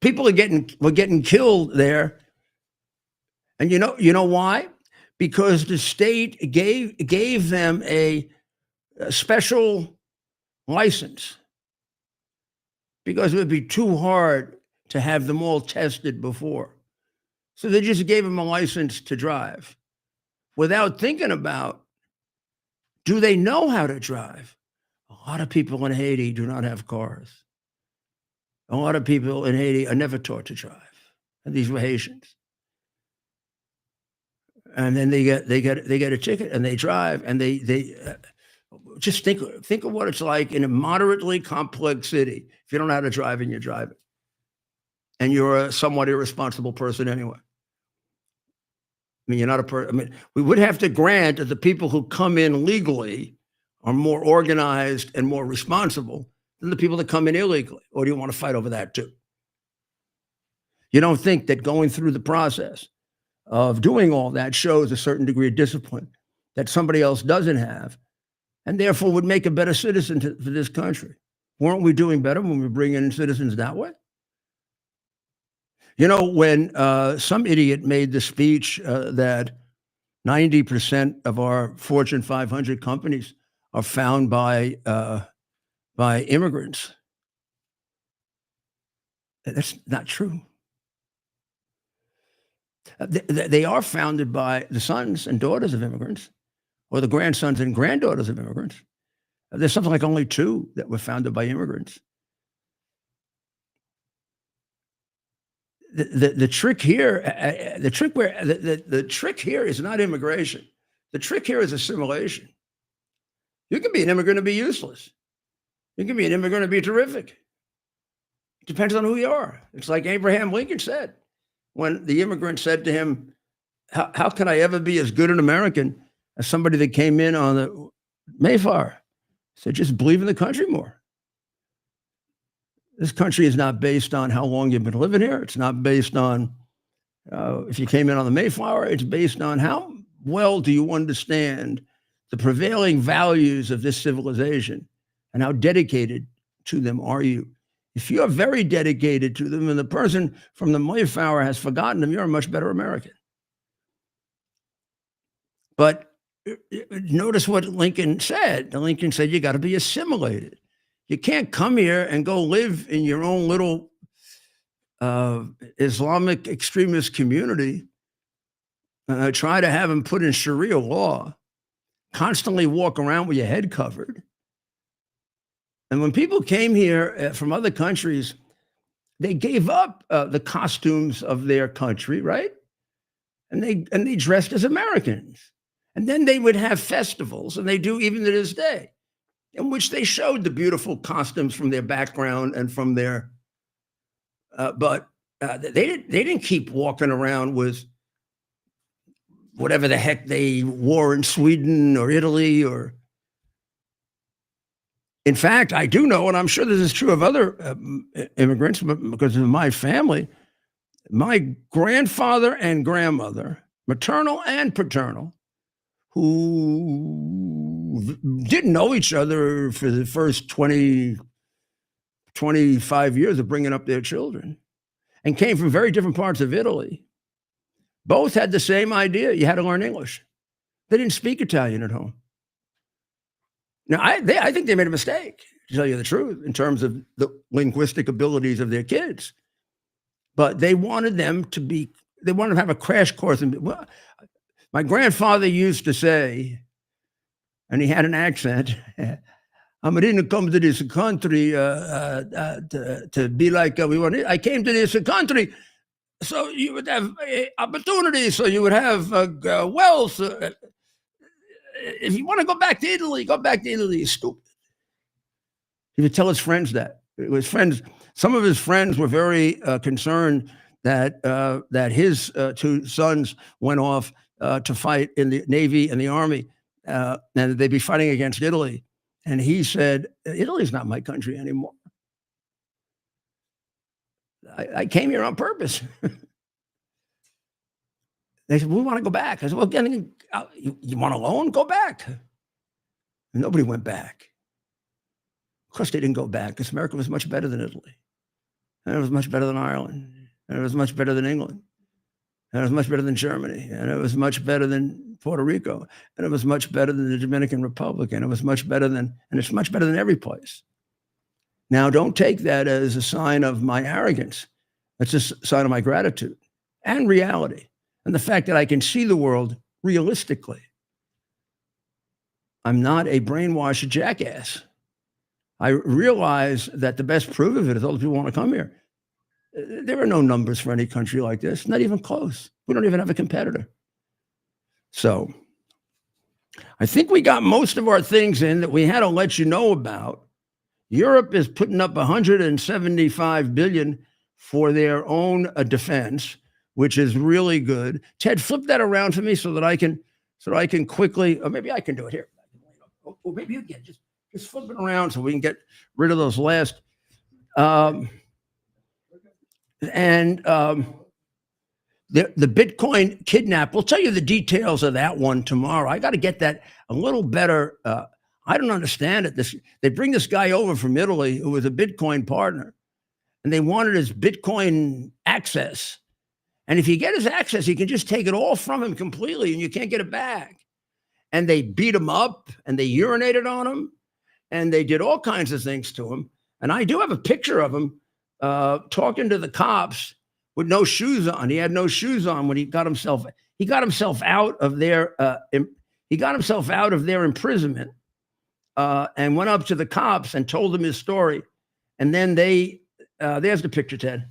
People were getting killed there. And you know why? Because the state gave them a special license, because it would be too hard to have them all tested before. So they just gave them a license to drive without thinking about, do they know how to drive? A lot of people in Haiti do not have cars. A lot of people in Haiti are never taught to drive. And these were Haitians. And then they get a ticket and they drive, and they just think of what it's like in a moderately complex city if you don't know how to drive and you're driving. And you're a somewhat irresponsible person anyway. I mean, you're not a person. I mean, we would have to grant that the people who come in legally are more organized and more responsible than the people that come in illegally. Or do you want to fight over that too? You don't think that going through the process of doing all that shows a certain degree of discipline that somebody else doesn't have, and therefore would make a better citizen for this country? Weren't we doing better when we bring in citizens that way? You know, when some idiot made the speech that 90% of our Fortune 500 companies are found by immigrants, that's not true. They are founded by the sons and daughters of immigrants, or the grandsons and granddaughters of immigrants. There's something like only 2 that were founded by immigrants. The trick here, the trick here is not immigration. The trick here is assimilation. You can be an immigrant and be useless. You can be an immigrant and be terrific. It depends on who you are. It's like Abraham Lincoln said, when the immigrant said to him, how can I ever be as good an American as somebody that came in on the Mayflower? He said, just believe in the country more. This country is not based on how long you've been living here. It's not based on if you came in on the Mayflower. It's based on how well do you understand the prevailing values of this civilization and how dedicated to them are you. If you're very dedicated to them and the person from the Mayflower has forgotten them, you're a much better American. But notice what Lincoln said. Lincoln said, you got to be assimilated. You can't come here and go live in your own little Islamic extremist community, try to have them put in Sharia law, constantly walk around with your head covered. And when people came here from other countries, they gave up the costumes of their country, right? And they dressed as Americans. And then they would have festivals, and they do even to this day, in which they showed the beautiful costumes from their background and from their, but they didn't keep walking around with whatever the heck they wore in Sweden or Italy or. In fact, I do know, and I'm sure this is true of other immigrants, because of my family, my grandfather and grandmother, maternal and paternal, who didn't know each other for the first 20, 25 years of bringing up their children and came from very different parts of Italy, both had the same idea. You had to learn English. They didn't speak Italian at home. Now, I think they made a mistake, to tell you the truth, in terms of the linguistic abilities of their kids. But they wanted them to be, they wanted to have a crash course. Well, my grandfather used to say, and he had an accent, I didn't come to this country to be like we want. I came to this country so you would have opportunities, so you would have wealth. If you want to go back to Italy, go back to Italy. It's stupid. He would tell his friends that. His friends, some of his friends were very concerned that his two sons went off to fight in the Navy and the Army, and they'd be fighting against Italy. And he said, Italy's not my country anymore. I came here on purpose. They said, we want to go back. I said, well, you want a loan? Go back. And nobody went back. Of course, they didn't go back because America was much better than Italy. And it was much better than Ireland. And it was much better than England. And it was much better than Germany. And it was much better than Puerto Rico. And it was much better than the Dominican Republic. And it was much better than, and it's much better than every place. Now, don't take that as a sign of my arrogance. It's a sign of my gratitude and reality. And the fact that I can see the world realistically. I'm not a brainwashed jackass. I realize that the best proof of it is all the people want to come here. There are no numbers for any country like this, not even close. We don't even have a competitor. So I think we got most of our things in that we had to let you know about. Europe is putting up 175 billion for their own defense, which is really good. Ted, flip that around for me so that I can quickly, or maybe I can do it here. Or maybe you can just flip it around so we can get rid of those last. The Bitcoin kidnap, we'll tell you the details of that one tomorrow. I got to get that a little better. I don't understand it. They bring this guy over from Italy who was a Bitcoin partner, and they wanted his Bitcoin access. And if you get his access, you can just take it all from him completely and you can't get it back. And they beat him up and they urinated on him and they did all kinds of things to him. And I do have a picture of him talking to the cops with no shoes on. He had no shoes on when he got himself out of their imprisonment and went up to the cops and told them his story. And then there's the picture, Ted.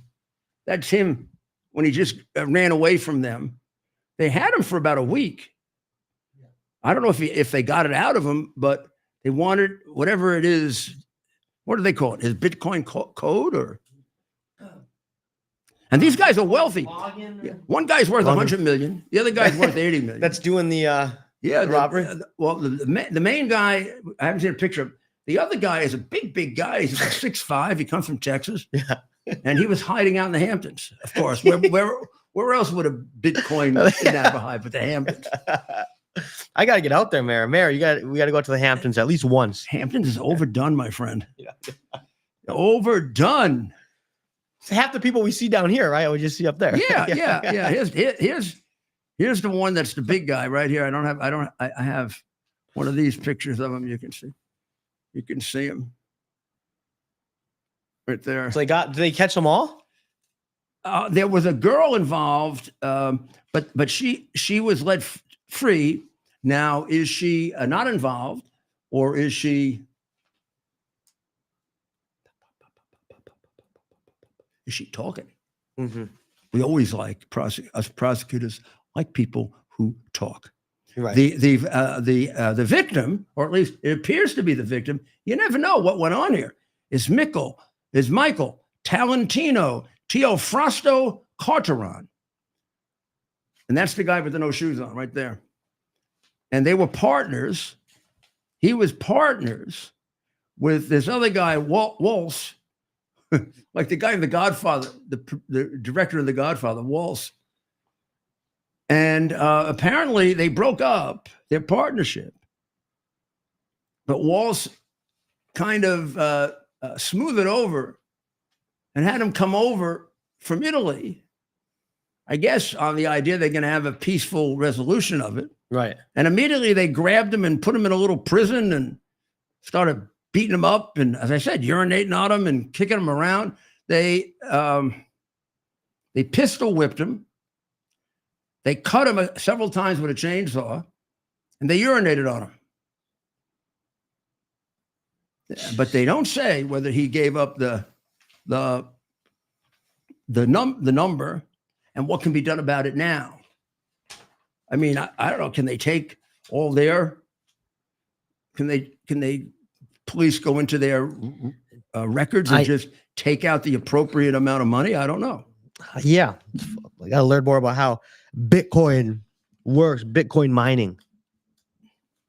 That's him when he just ran away from them. They had him for about a week. I don't know if they got it out of him, but they wanted whatever it is. What do they call it? His Bitcoin code or? And these guys are wewealthy. Yeah. One guy's worth 100 million. The other guy's worth 80 million. That's doing the yeah, robbery. Well, the main guy, I haven't seen a picture of. The other guy is a big guy. He's like 6'5". He comes from Texas. Yeah. And he was hiding out in the Hamptons, of course. Where else would a Bitcoin kidnapper hide but the Hamptons? I got to get out there, Mayor. Mayor, we got to go to the Hamptons at least once. Hamptons is overdone, my friend. Yeah. Overdone. It's half the people we see down here, right? We just see up there. Yeah. Here's the one that's the big guy right here. I have one of these pictures of him. You can see him right there. So did they catch them all? There was a girl involved, but she was let free. Now, is she not involved, or is she? Is she talking? Mm-hmm. We always like us prosecutors like people who talk. Right. The victim, or at least it appears to be the victim. You never know what went on here. Is Michael Talentino Teofrasto Carteron. And that's the guy with the no shoes on right there. And they were partners. He was partners with this other guy, Waltz, like the guy in The Godfather, the director of The Godfather, Waltz. And apparently they broke up their partnership. But Waltz kind of smoothed it over and had him come over from Italy, I guess on the idea they're going to have a peaceful resolution of it. Right. And immediately they grabbed him and put him in a little prison and started beating him up. And as I said, urinating on him and kicking him around. They pistol whipped him. They cut him several times with a chainsaw, and they urinated on him. But they don't say whether he gave up the number and what can be done about it now. I mean, I don't know. Can they take all their? Can they police go into their records and just take out the appropriate amount of money? I don't know. Yeah, I got to learn more about how Bitcoin works. Bitcoin mining,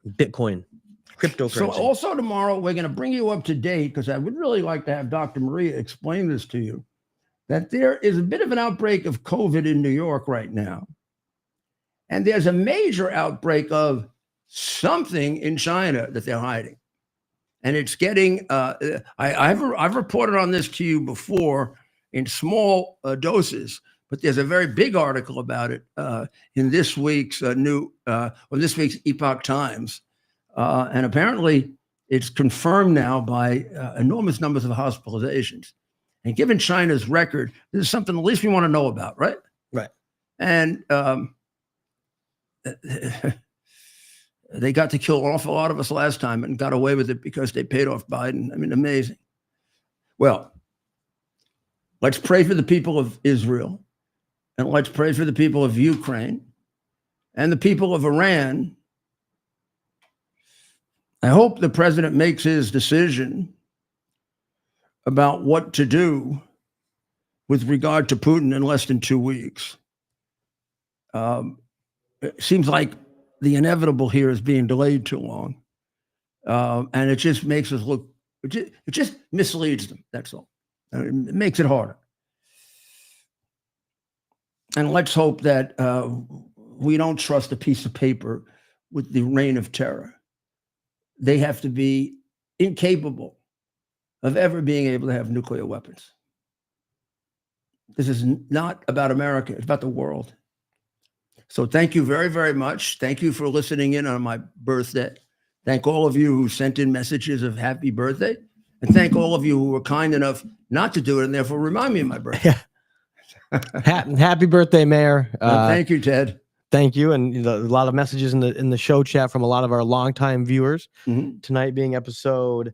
Bitcoin, cryptocurrency. So also tomorrow we're going to bring you up to date because I would really like to have Dr. Maria explain this to you. That there is a bit of an outbreak of COVID in New York right now. And there's a major outbreak of something in China that they're hiding. And it's getting, I've reported on this to you before in small doses, but there's a very big article about it in this week's this week's Epoch Times. And apparently it's confirmed now by enormous numbers of hospitalizations. And given China's record, this is something at least we want to know about, right? Right. And they got to kill an awful lot of us last time and got away with it because they paid off Biden. I mean, amazing. Well, let's pray for the people of Israel, and let's pray for the people of Ukraine and the people of Iran. I hope the president makes his decision about what to do with regard to Putin in less than 2 weeks. It seems like the inevitable here is being delayed too long. And it just makes us look, it just misleads them. That's all. It makes it harder. And let's hope that we don't trust a piece of paper with the reign of terror. They have to be incapable of ever being able to have nuclear weapons. This is not about America. It's about the world. So thank you very, very much. Thank you for listening in on my birthday. Thank all of you who sent in messages of happy birthday. And thank all of you who were kind enough not to do it and therefore remind me of my birthday. Happy birthday, Mayor. Thank you, Ted. Thank you. And a lot of messages in the show chat from a lot of our longtime viewers. Mm-hmm. Tonight being episode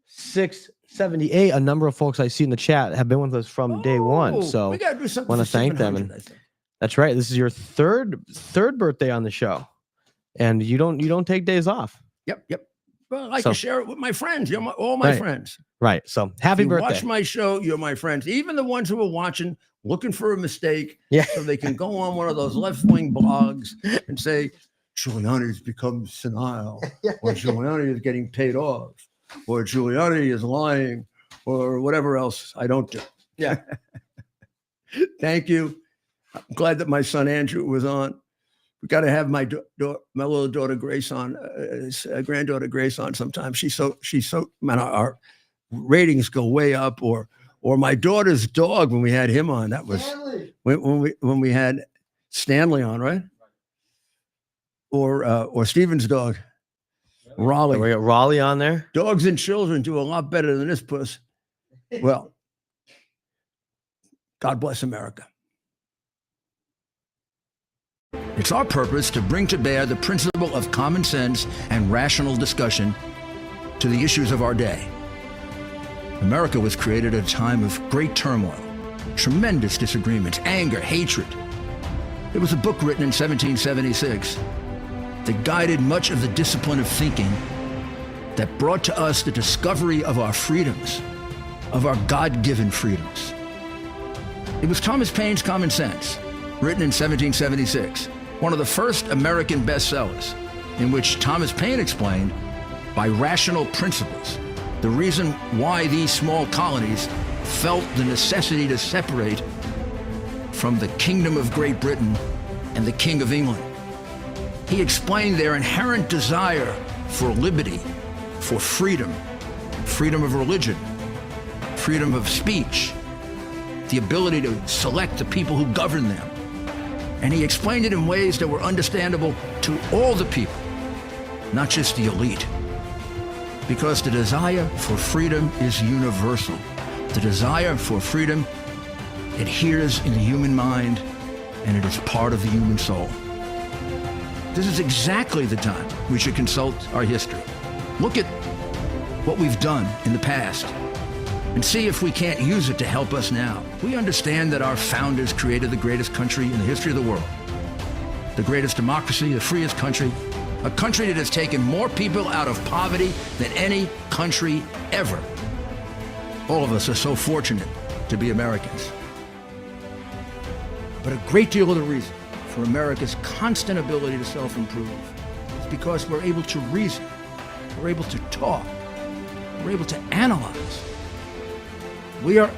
678. A number of folks I see in the chat have been with us from day one. So we gotta do something. Want to thank them. And that's right. This is your third birthday on the show, and you don't take days off. Yep. Well, I like So- to share it with my friends. You're all my Right. friends. Right. So happy You birthday. watch my show, you're my friends. Even the ones who are watching, looking for a mistake, Yeah. so they can go on one of those left-wing blogs and say, Giuliani's become senile, or Giuliani is getting paid off, or Giuliani is lying, or whatever else I don't do. Yeah. Thank you. I'm glad that my son Andrew was on. We got to have my my little daughter Grace on, granddaughter Grace on sometime. She's so man, our ratings go way up. Or my daughter's dog, when we had him on, that was when we had Stanley on, right? Or Steven's dog, Raleigh. We got Raleigh on there. Dogs and children do a lot better than this puss. Well, God bless America. It's our purpose to bring to bear the principle of common sense and rational discussion to the issues of our day. America was created at a time of great turmoil, tremendous disagreements, anger, hatred. There was a book written in 1776 that guided much of the discipline of thinking that brought to us the discovery of our freedoms, of our God-given freedoms. It was Thomas Paine's Common Sense, written in 1776, one of the first American bestsellers, in which Thomas Paine explained, by rational principles, the reason why these small colonies felt the necessity to separate from the Kingdom of Great Britain and the King of England. He explained their inherent desire for liberty, for freedom, freedom of religion, freedom of speech, the ability to select the people who govern them. And he explained it in ways that were understandable to all the people, not just the elite. Because the desire for freedom is universal. The desire for freedom adheres in the human mind, and it is part of the human soul. This is exactly the time we should consult our history. Look at what we've done in the past and see if we can't use it to help us now. We understand that our founders created the greatest country in the history of the world, the greatest democracy, the freest country, a country that has taken more people out of poverty than any country ever. All of us are so fortunate to be Americans. But a great deal of the reason for America's constant ability to self-improve is because we're able to reason, we're able to talk, we're able to analyze. We are